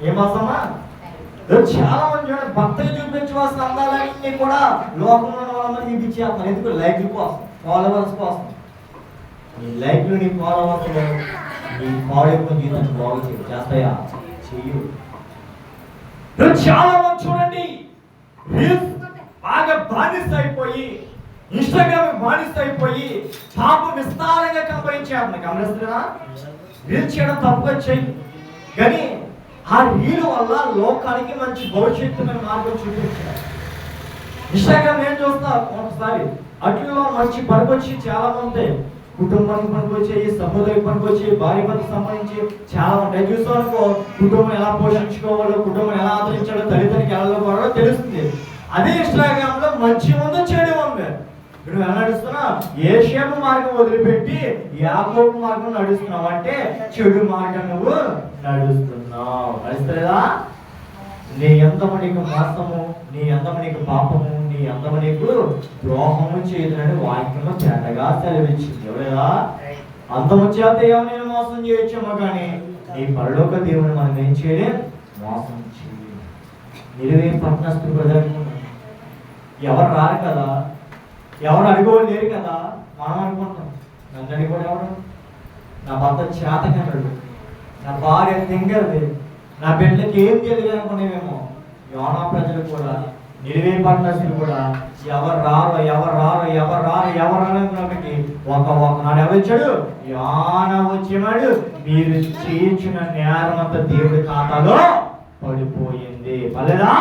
ఏమవుతామా. చాలా మంది చూడండి, భక్తులు చూపించవలసిన అందాలన్నీ కూడా లోకంలో ఉన్న వాళ్ళందరూ చూపించేస్తాను. ఎందుకు? లైక్ల కోసం, ఫాలోవర్స్ కోసం. నీ లైక్లు నీ ఫాలోవర్స్ నీ పాడైపోయిన జీవితాన్ని బాగు చేస్తాయా? చెయ్యు. చాలా మంది చూడండి రీల్స్ బాగా బానిస అయిపోయి, ఇన్స్టాగ్రామ్ బానిస అయిపోయి పాపం విస్తారంగా గమనిస్తున్నా. రీల్స్ చేయడం తప్పుగా చెయ్యి, కానీ ఆ రీల్ వల్ల లోకానికి మంచి భవిష్యత్తుమైన మార్గం చూపించారు. ఇన్స్టాగ్రామ్ ఏం చూస్తా ఒకసారి అట్లలో మంచి పనికొచ్చి చాలా మంది కుటుంబానికి పనికొచ్చాయి, సహోదరికి పనికొచ్చి, భార్య భర్తకు సంబంధించి చాలా ఉంటాయి. చూస్తాం అనుకో, కుటుంబం ఎలా పోషించుకోవాలో, కుటుంబం ఎలా ఆదరించాలో, తల్లిదండ్రులకి ఎలా పోవాలో తెలుస్తుంది. అదే ఇన్స్టాగ్రామ్ లో మంచి ఉంది, చెడు ఉంది. నువ్వు ఎలా నడుస్తున్నా? ఏషియాపు మార్గం వదిలిపెట్టి యాకోబు మార్గం నడుస్తున్నావు అంటే చెడు మార్గం నువ్వు నడుస్తున్నావు. నడుస్తలేదా? నీ అందము నీకు మోసము, నీ అందము నీకు పాపము, నీ అందము నీకు ద్రోహము చేయదని వాక్యంలో తేటగా సెలవిచ్చింది. ఎవరేదా? అందము చేత నేను మోసం చేయొచ్చేమో, కానీ నీ పరలోక దేవుని మనం ఏం చేయలేం, మోసం చేయలేం. నిలువేం పట్టణస్తులు ప్రజలు ఎవరు రారు కదా, ఎవరు అడుగుకోవాలి లేరు కదా. మనం అనుకుంటాం, నన్ను అడిగోడు ఎవరు? నా భర్త చేతకన్నాడు, నా భార్య తింగరది, నా బిడ్డలకి ఏం తెలియదు అనుకునేమేమో. యోనా ప్రజలు కూడా, నిలువే పట్టణస్తులు కూడా ఎవరు రారు ఎవరు రారు ఎవరు రారు ఎవరు అనుకున్నప్పటికీ ఒకనాడు ఎవరు వచ్చాడు? యోనా వచ్చేవాడు. మీరు చేయించిన నేరం అంతా దేవుడి ఖాతాలో పడిపోయింది. పలేదా?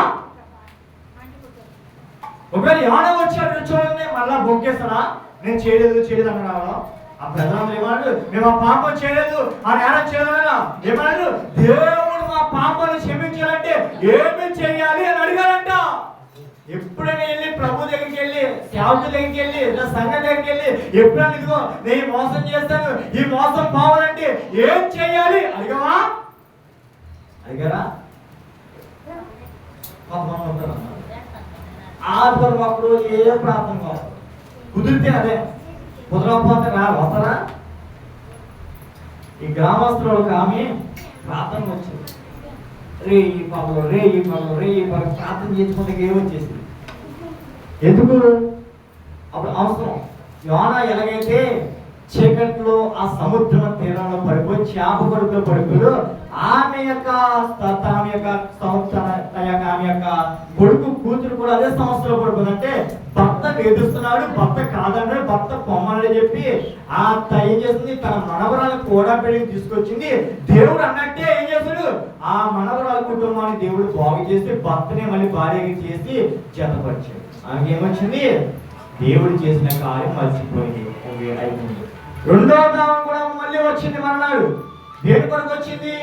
ఒకవేళ యోనా వచ్చాడు చూడండి, మళ్ళా బొక్కేస్తాడా? నేను చేయలేదు అన్నాడు. ఆ ప్రజలు ఏమన్నాడు? మేము ఆ పాపం చేయలేదు, ఆ నేరం చేయలేదు. ఏమన్నాడు? దేవుడు మా పాపాన్ని క్షమించాలంటే ఏమి చేయాలి అని అడిగారంట. ఎప్పుడైనా వెళ్ళి ప్రభు దగ్గరికి వెళ్ళి, సేవకు దగ్గరికి వెళ్ళి, నా సంఘ దగ్గరికి వెళ్ళి ఎప్పుడైనా ఇదిగో నేను మోసం చేస్తాను, ఈ మోసం పోవాలంటే ఏం చేయాలి అడిగావా? అడిగారా? ఆదివారం అప్పుడు ఏ ప్రార్థన కావాలి, కుదిరితే అదే, కుదరకపోతే వస్తారా? ఈ గ్రామస్తులు ఒక ఆమె ప్రార్థన వచ్చింది. ఈ పనులు ప్రార్థన చేసుకుంటే ఏమొచ్చేసింది. ఎందుకు? అప్పుడు అవసరం. యోనా ఎలాగైతే చీకట్లో ఆ సముద్రం తీరంలో పడిపోయి చేప కొడుకులో పడిపోయాడు, ఆమె యొక్క కొడుకు కూతురు కూడా అదే సంవత్సరంలో పడిపోయిందంటే భర్త ఎదుస్తున్నాడు, భర్త కాదన్నాడు, భర్త పొమ్మని చెప్పి ఆ ఏం చేస్తుంది, తన మనవరాలను కూడా పెళ్లికి తీసుకొచ్చింది. దేవుడు అన్నట్టే ఏం చేస్తాడు, ఆ మనవరాల కుటుంబాన్ని దేవుడు బాగు చేసి భర్తనే మళ్ళీ భార్యకి చేసి జతపరిచాడు. ఆమెకి ఏమొచ్చింది? దేవుడు చేసిన కార్యం మర్చిపోయింది. రెండో దావం కూడా మళ్ళీ వచ్చింది మరణాడు. దేని కొరకు వచ్చింది?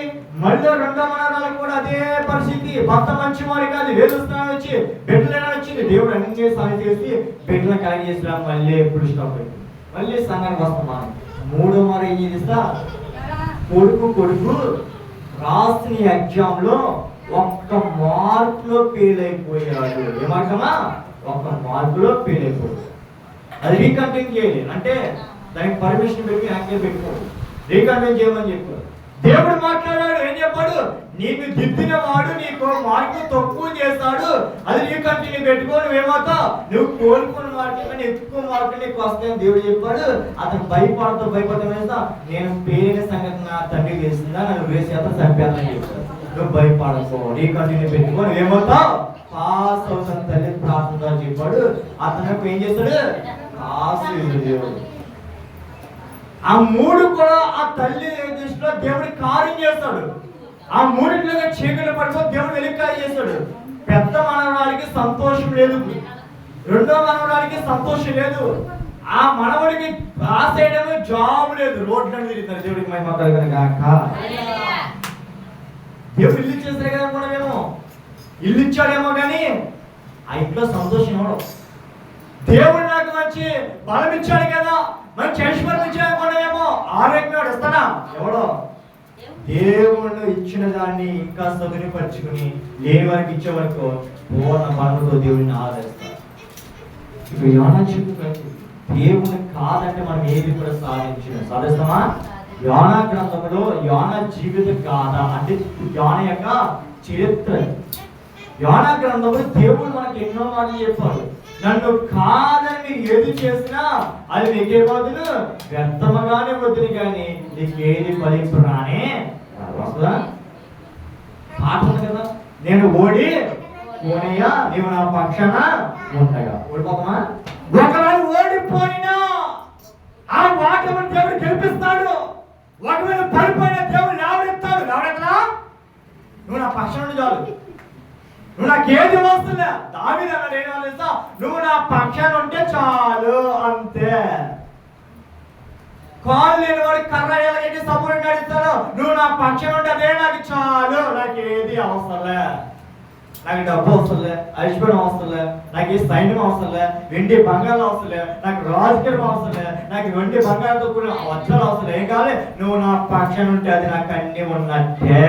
మళ్ళీ రెండో మనవరాలకు కూడా అదే పరిస్థితి. భర్త మంచివాడి కాదు, వేలుస్తున్నాను వచ్చి బిడ్డలైనా వచ్చింది. దేవుడు అన్ని సాయం చేసి బిడ్డలను కలిగి చేసినా మళ్ళీ ఎప్పుడు స్టాప్ అయింది. మళ్ళీ సంఘానికి వస్తున్నాను. మూడో మరి ఏం చేస్తా? కొడుకు రాసిన ఎగ్జామ్ లో ఒక్క మార్కులో ఫెయిల్ అయిపోయాడు. ఏమంటామా? ఒక్క మార్కులో ఫెయిల్ అయిపోయాడు. అది రీకంటిన్యూ చేయాలి అంటే దానికి పర్మిషన్ పెట్టి యాక్టివ్ పెట్టుకోడు, రీకంటిన్యూ చేయమని చెప్పాడు. దేవుడు మాట్లాడాడు, ఏం చెప్పాడు? నీకు దిద్దిన వాడు నీకు మార్కు తక్కువ చేస్తాడు, అది రీకంటిన్యూ పెట్టుకో, నువ్వేమవుతావు? నువ్వు కోలుకున్న మార్కులు ఎక్కువ మార్కులు నీకు వస్తాయని దేవుడు చెప్పాడు. అతను భయపడతా వేస్తా, నేను పేరైన సంగతి నా తండ్రి వేస్తుందా, నన్ను వేసేత చంపేదని చెప్పాడు. నువ్వు భయపడకో, రీకంటిన్యూ పెట్టుకో, నువ్వేమవుతావు? పాస్ అవుతాను తల్లి ప్రార్థన చెప్పాడు. అతను ఏం చేస్తాడు? పాస్ దేవుడు. ఆ మూడు కూడా ఆ తల్లి దృష్టిలో దేవుడి కార్యం చేస్తాడు. ఆ మూడిట్లో చీకటి పడిపో దేవుడు వెలికాయ చేస్తాడు. పెద్ద మనవరాలికి సంతోషం లేదు, రెండో మనవరాలికి సంతోషం లేదు, ఆ మనవడికి రాసేయడమే జాబ్ లేదు, రోడ్లను తిరుగుతారు. దేవుడికి మహిమ కలుగును గాక. దేవుడు ఇల్లు ఇచ్చేసారు కదా అనుకున్నామేమో, ఇల్లు ఇచ్చాడేమో కానీ ఆ ఇంట్లో సంతోషం ఎవడో. దేవుడు నాకు మంచి బలం ఇచ్చాడు కదా, మంచి ఐశ్వర్యం ఇచ్చాడు అనుకున్నామేమో, ఆరోగ్యం ఇస్తాడా ఎవడో. దేవుడు ఇచ్చిన దాన్ని ఇంకా సదునిపరుచుకుని లేని వారికి ఇచ్చే వరకు పూర్ణ బలంతో దేవుడిని ఆదరిస్తారు. ఇప్పుడు యోనా చెప్తున్నట్టు దేవుని కాదంటే మనం ఏది కూడా సాధిస్తామా? యోనా గ్రంథంలో యోనా జీవిత గాథ అంటే యోనా యొక్క చరిత్ర. యోనా గ్రంథంలో దేవుడు మనకి ఎన్నో మాటలు చెప్పాడు. నన్ను కాదని మీరు ఏది చేసినా అది నీకే బదులు వ్యర్థముగానే వద్దుని కానీ నీకేది ఫలింపు రానే వస్తుందా? పాట ఉంది కదా, నేను ఓడిపోనియా నీవు నా పక్షాన ఉండగా. ఓడిపోతామా? ఒకవేళ ఓడిపోయినా ఆ వాటను దేవుడు గెలిపిస్తాడు. ఒకవేళ పడిపోయిన దేవుడు లేవనెత్తాడు. లేవనెత్తనా? నువ్వు నా పక్షాన చాలు, నువ్వు నాకేది వస్తుందా? దావీదు అన్నాడు ఏం తెలుసా, నువ్వు నా పక్షాన ఉంటే చాలు అంతే. కాళ్ళు లేని వాడు కర్ర ఎలాగైతే సపోర్ట్ నడుస్తాడు, నువ్వు నా పక్షాన ఉంటే అదే నాకు చాలు, నాకు ఏది అవసరంలే, నాకు డబ్బు అవసరంలే, ఐశ్వర్యం అవసరంలే, నాకు ఈ సైన్యం అవసరంలే, వెండి బంగారం అవసరంలే, నాకు రాజకీయం అవసరంలే, నాకు వెండి బంగారంతో కూడిన వజ్రాలు అవసరం ఏం కావాలి, నువ్వు నా పక్షాన ఉంటే అది నాకు అన్ని ఉన్నట్టే.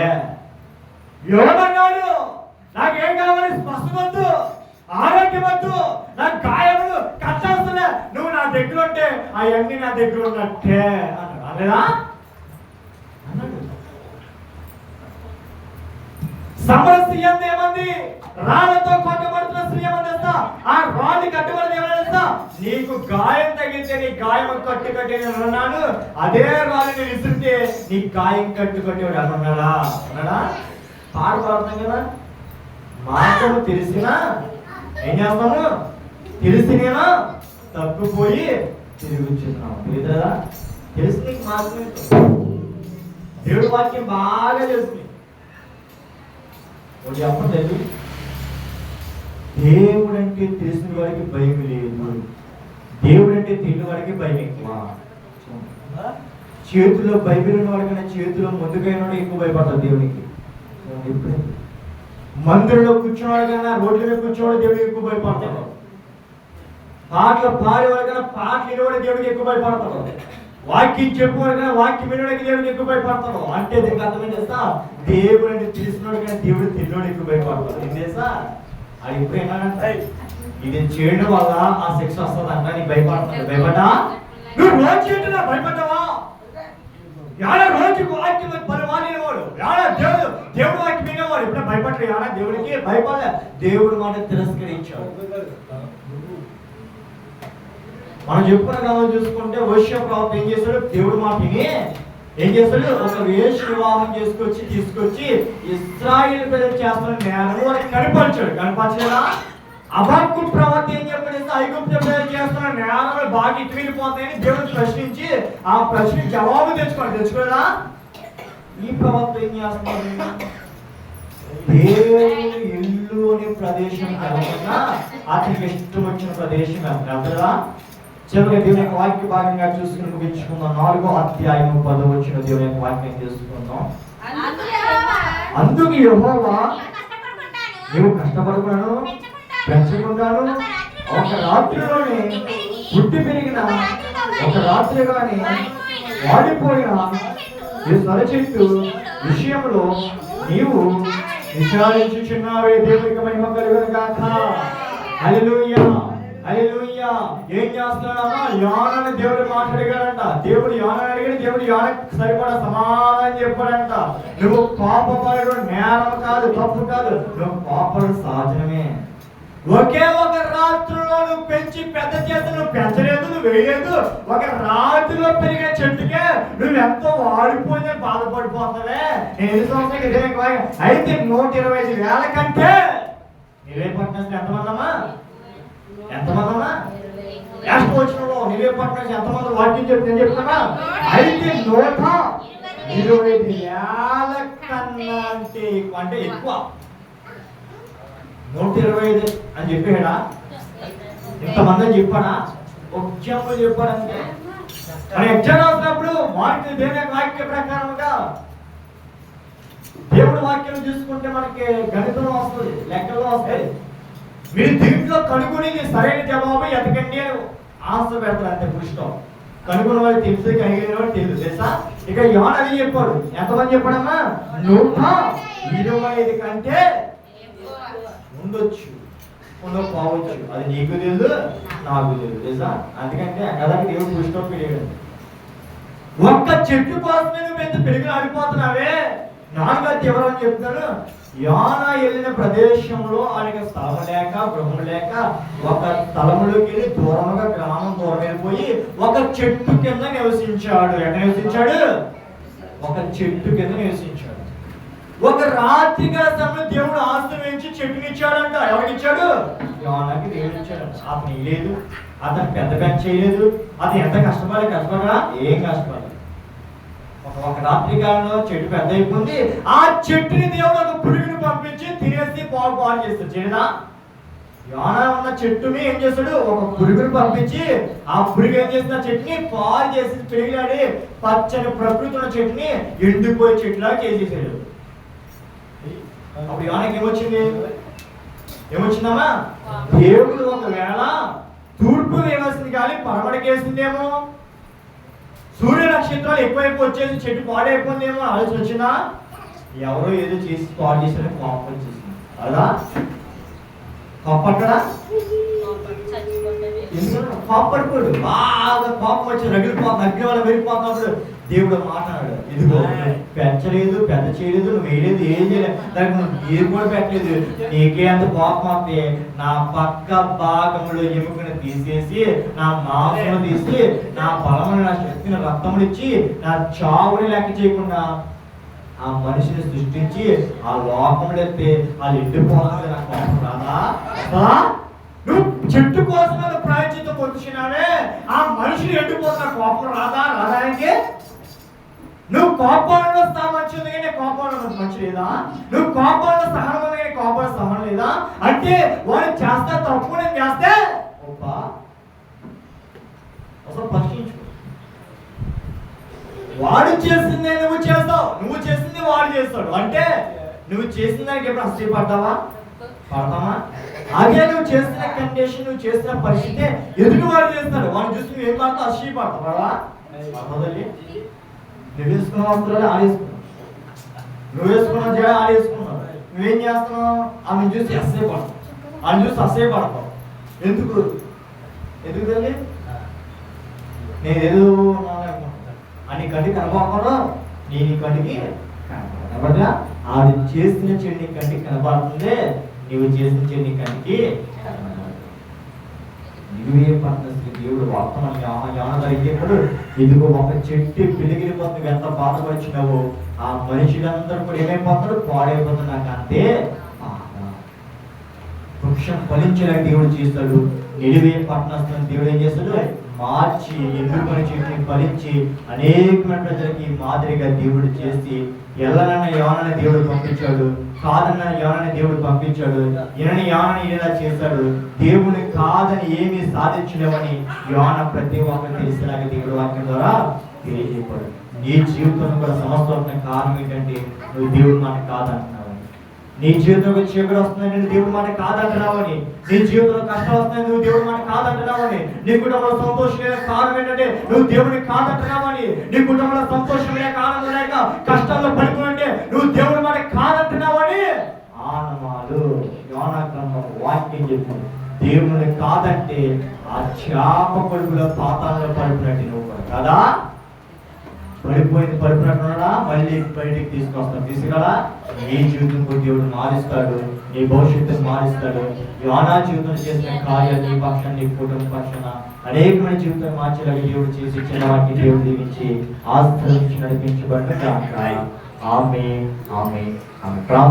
ఎవరన్నాడు నాకేం కావాలి? స్పష్టత వద్దు, ఆరోగ్యం వద్దు, నాకు గాయములు కష్టాస్తులే, నువ్వు నా దగ్గర ఉంటే అవన్నీ నా దగ్గర ఉన్నట్టే అన్నాడు. అనలేదా? అన్నాడు. సమర స్త్రీ అంత ఏమంది? రాళ్లతో కొట్టబడుతున్న స్త్రీ ఏమంది తెలుసా? ఆ రాళ్ళు కట్టుబడి ఏమన్నా తెలుసా? నీకు గాయం తగిలితే నీ గాయం కట్టుకట్టి నేను అన్నాను, అదే రాళ్ళని విసిరితే నీ గాయం కట్టుకట్టి అన్నాడా? అన్నాడా? పాట పాడుతున్నాం కదా, మార్గము తెలిసినా ఏం చేస్తాము? తెలిసినేనా తప్పిపోయి తిరిగి వచ్చేస్తున్నాము. తెలియదా? తెలిసి నీకు మార్గం దేవుడి వాక్యం బాగా తెలుస్తుంది. ఒకటి చెప్పలేదు, దేవుడు అంటే తెలిసిన వాడికి భయం లేదు, దేవుడు అంటే తెలియని వాడికి భయం ఎక్కువ. చేతిలో బైబిల్ ఉన్న వాడికన్నా చేతిలో ముందుకైన వాడు ఎక్కువ భయపడతాడు దేవునికి. మందిరంలో కూర్చున్నవాడు కన్నా రోడ్ల మీద కూర్చున్నవాడు దేవుడికి ఎక్కువ భయపడతాడు. పాటలు పాడేవాడు కన్నా పాటలు వినేవాడు దేవుడికి ఎక్కువ భయపడతాడు. వాక్యం చెప్పేవాడు కన్నా వాక్యం వినేవాడికి దేవుడికి ఎక్కువ భయపడతాడు. అంటే దీనికి అర్థం చేస్తా, దేవుడు అంటే తెలిసినవాడు కన్నా దేవుడు తెలియవాడు ఎక్కువ భయపడతాడు. ఏం చేస్తా అది ఇప్పుడు ఏమన్నా ఇది చేయడం వల్ల ఆ శిక్ష వస్తుంది అంట, నీకు భయపడతాడు. భయపడ్డా? నువ్వు రోజు చేయటం భయపడ్డావా? యాడ రోజుకు వాక్యం పరిమాణినవాడు, యాడ దేవుడు వాక్యం వినేవాడు ఇప్పుడు భయపడలేదు. యాడ దేవుడికి భయపడలే, దేవుడు మాట తిరస్కరించాడు. మనం చెప్పుకున్న కాలం చూసుకుంటే వర్ష ప్రవక్త ఏం చేశాడు? దేవుడు మాట విని ఏం చేస్తాడు? ఒక వేష వివాహం తీసుకొచ్చి ఇశ్రాయేలు ప్రజలు చేస్తున్న నేలను వారికి కనిపించాడు. కనిపించలేదా? అబక్కు ప్రవక్త ఏం చెప్పాడు? ఐగుప్తు ప్రజలు చేస్తున్న నేరాలు బాగా ఇటువెళ్ళిపోతాయని దేవుడు ప్రశ్నించి ఆ ప్రశ్న జవాబు తెచ్చుకోలేదా? ఈ ప్రవక్త ఏం చేస్తున్నాడు? దేవుడు ఇల్లు అనే ప్రదేశం కాకుండా అతనికి ఇష్టం వచ్చిన ప్రదేశం వెళ్తారా? చివరిగా దేవుని యొక్క వాక్య భాగంగా చూసుకుని ముగించుకుందాం. 4వ అధ్యాయం 10వ వచనం దేవుని యొక్క వాక్యం తెలుసుకుందాం. అందుకు యెహోవా, నీవు కష్టపడుకున్నాను, పెంచుకుంటాను, ఒక రాత్రిలోనే పుట్టి పెరిగిన ఒక రాత్రి గాని వాడిపోయిన ఈ సొర చెట్టు విషయంలో నీవు విచారించుచున్నావే. దేవునికి మహిమ కలుగును గాక. హల్లెలూయా, హల్లెలూయా. ఏం చేస్తున్నాడమ్మా? యోనాను దేవుడు మాట్లాడగాడంట. దేవుడు యోనాను అడిగాడు, దేవుడు యోనాకు సరిపడా సమాధానం చెప్పాడంట. నువ్వు కోపపడు నేరం కాదు, తప్పు కాదు, నువ్వు కోపడు సహజమే. ఒకే ఒక రాత్రిలో నువ్వు పెంచి పెద్ద చేసి నువ్వు పెంచలేదు, నువ్వు వేయలేదు. ఒక రాత్రిలో పెరిగే చెట్టుకే నువ్వు ఎంతో వాడిపోయి బాధపడిపోతావే. నేను సంవత్సరం అయితే 125,000 కంటే నీవే పట్టణం ఎంతమందమ్మా? ఎంతమందమ్మా? లాస్ట్ వచ్చిన నీవే పట్టణం ఎంతమంది వాక్యం చెప్తే నేను చెప్తున్నా. అయితే 125,000 కన్నా అంటే ఎక్కువ. 125 అని చెప్పాడా? ఇంతమంది అని చెప్పాడా? ఒక ఎగ్జాంపుల్ చెప్పాడంటే మన ఎగ్జామ్ రాసినప్పుడు మార్కులు దేవుని వాక్య ప్రకారంగా దేవుడు వాక్యం చూసుకుంటే మనకి గణితంలో వస్తుంది, లెక్కల్లో వస్తాయి. మీరు దీంట్లో కనుగొని సరైన జవాబు ఎతకండి అని ఆశ పెడతారు అంతే. పురుషుతో కనుగొన్న వాళ్ళు తెలుసు, కలిగిన వాళ్ళు తెలుసు తెలుసా. ఇక యోన అది చెప్పాడు. ఎంతమంది చెప్పాడమ్మా? 125 కంటే ఉండొచ్చు, ఉండకపోవచ్చు. అది నీకు తెలుసు, నాకు తెలుసు తెలుసా. అందుకంటే కదా దేవుడు పురుషుతో పెరిగాడు. ఒక్క చెట్టు కోసమే నువ్వు ఎంత పెరిగి ఆడిపోతున్నావే. నాలుగది ఎవరని చెప్తాడు. యోన వెళ్ళిన ప్రదేశంలో ఆయనకి స్థలం లేక, గృహం లేక, ఒక స్థలంలోకి వెళ్ళి దూరంగా, గ్రామం దూరం వెళ్ళిపోయి ఒక చెట్టు కింద నివసించాడు. ఎక్కడ నివసించాడు? ఒక చెట్టు కింద నివసించాడు. ఒక రాత్రిగా సమయం దేవుడు ఆశ్రయించి చెట్టునిచ్చాడంట. ఎవరికిచ్చాడు? యోనాకి దేవుడు ఇచ్చాడు. అతను లేదు, అతను పెద్ద పని చేయలేదు. అతను ఎంత కష్టపడరా? ఏం కష్టపడలేదు. ఒక రాత్రి కాలంలో చెట్టు పెద్ద అయిపోయింది. ఆ చెట్టుని దేవుడు ఒక పురుగుని పంపించి తినేసి పాడు చేస్తాడు. చేయదా? యోనా ఉన్న చెట్టుని ఏం చేస్తాడు? ఒక పురుగుని పంపించి ఆ పురుగు ఏం చేసిన చెట్టుని పాడు చేసి పెరిగిలాడి పచ్చని ప్రకృతి ఉన్న చెట్టుని ఎండిపోయే చెట్టులా చేసేసాడు. అప్పుడు యోనాకి ఏమొచ్చిందమ్మా? దేవుడు ఒకవేళ తూర్పు వేయాల్సింది కానీ పడమడికేసిందేమో, సూర్య నక్షత్రాలు ఎక్కువైపు వచ్చేసి చెట్టు పాడైపోయిందేమో ఆలోచన వచ్చిందా? ఎవరో ఏదో చేసి పాడు చేసిన కోపం వచ్చేసింది. అదా కోపడ్డా? కోపడిపోడు. బాగా కోపం వచ్చి రగిలిపోతుంది, అగ్ని వల్ల వెళ్ళిపోతున్నప్పుడు దేవుడు మాట్లాడాడు. ఇదిగో పెంచలేదు, పెద్ద చేయలేదు, నువ్వు వేయలేదు, ఏం చేయలేదు, దానికి నువ్వు నీరు కూడా పెట్టలేదు. నీకే అంత కోపం వస్తే నా పక్క భాగంలో ఎముకను తీసేసి, నా మాంసం తీసి, నా బలమైన నా శక్తిని రక్తములు ఇచ్చి, నా చావుని లెక్క చేయకుండా ఆ మనిషిని సృష్టించి ఆ లోకంలో ఎత్తే వాళ్ళు ఎండిపోతుంది. నా కోపం రాదా? నువ్వు చెట్టు కోసం ప్రాయచిత్తం పొందుతున్నావే, ఆ మనిషిని ఎండిపోతున్న కోపం రాదా? రాదానికి నువ్వు కోపంలో మంచిది కానీ కోపంలో మంచి లేదా? నువ్వు కోపంలో సహనం ఉంది కానీ కోపంలో సహనం లేదా? అంటే వాడు చేస్తా తప్పు, నేను చేస్తే అసలు పరిశీలించు. వాడు చేసిందే నువ్వు చేస్తావు, నువ్వు చేసింది వాడు చేస్తాడు. అంటే నువ్వు చేసిన దానికి ఎప్పుడు ఆశ్చర్యపడతావా? పడతామా? అదే నువ్వు చేస్తున్న కండిషన్, నువ్వు చేస్తున్న పరిస్థితి ఎదుటి వాడు చేస్తాడు. వాడిని చూసి నువ్వు ఏం పడతావు? ఆశ్చర్యపడతావా? పడతలే. నువ్వు వేసుకున్న వస్త్రాలు ఆడేసుకున్నావు, నువ్వు వేసుకున్న జడ ఆడేసుకున్నావు. నువ్వేం చేస్తున్నావు? ఆమెను చూసి అసహ్యపడతావు, ఆమెను చూసి అసహ్యపడతావు. ఎందుకు తెలియదు? నేనేదో అని కంటికి కనపడతాను, నేను కంటికి కనపడదా? ఆవిడ చేసిన చెడు నీ కంటికి కనపడుతుంది, నువ్వు చేసిన చెడు నీ కంటికి నిలువే పట్టిన దేవుడు వాస్తవాన్ని యోనగారు ఇదిగో ఒక చెట్టు పిలిగిలిపోతుంది, ఎంత బాధపరిచినావు. ఆ మనుషులందరూ కూడా ఏమైపోతారు? పాడైపోతుంది. నాకు అంతే వృక్షం ఫలించేలా దేవుడు చేస్తాడు. నిలువే పట్టణస్తున్న దేవుడు ఏం చేస్తాడు? మార్చి ఎదుర్కొని చెట్టుని ఫలించి అనేకమైన ప్రజలకి మాదిరిగా దేవుడు చేసి, ఎల్లనన్న యోనని దేవుడు పంపించాడు, కాదన్న యోనని దేవుడు పంపించాడు, ఈయనని యోనని ఇలా చేశాడు. దేవుని కాదని ఏమీ సాధించలేవని యోన ప్రతి ఒక్కరు తెలిసేలాగా దేవుడు వాక్యం ద్వారా తెలియజేయబడు. నీ జీవితంలో కూడా సమస్య కారణం ఏంటంటే నువ్వు దేవుడి మాట కాదంటున్నావు. నీ జీవితంలో చీకటి వస్తుందని దేవుడి మాట కాదంటున్నావని, నీ జీవితంలో కష్టం వస్తుందని నువ్వు దేవుడి మాట కాదంటున్నావని, నీ కుటుంబంలో సంతోషం లేక కారణం ఏంటంటే నువ్వు దేవుడిని కాదంటున్నావని, నీ కుటుంబంలో సంతోషం లేక ఆనందం లేక కష్టాల్లో పడుతుంటే నువ్వు దేవుడి మాట కాదంటున్నావని ఆనమాలు యోనా గ్రంథం వాక్యం చెప్తుంది. దేవుడిని కాదంటే ఆ చేప కొడుకులో పాతాల్లో పడిపోయినట్టు నువ్వు కదా. పడిపోయినట్టున్నాడా? మళ్ళీ బయటికి తీసుకురా. నీ జీవితం కూడా దేవుడు మారుస్తాడు, నీ భవిష్యత్తును మారుస్తాడు. యోనా జీవితం చేసిన కార్యాలు నీ పక్షాన, నీ కుటుంబ పక్షాన అనేకమైన జీవితం మార్చేలాగా దేవుడు చేసి చిన్న వాటిని దేవుడు దీవించి ఆశ్రయించి నడిపించబడిన ఆమె.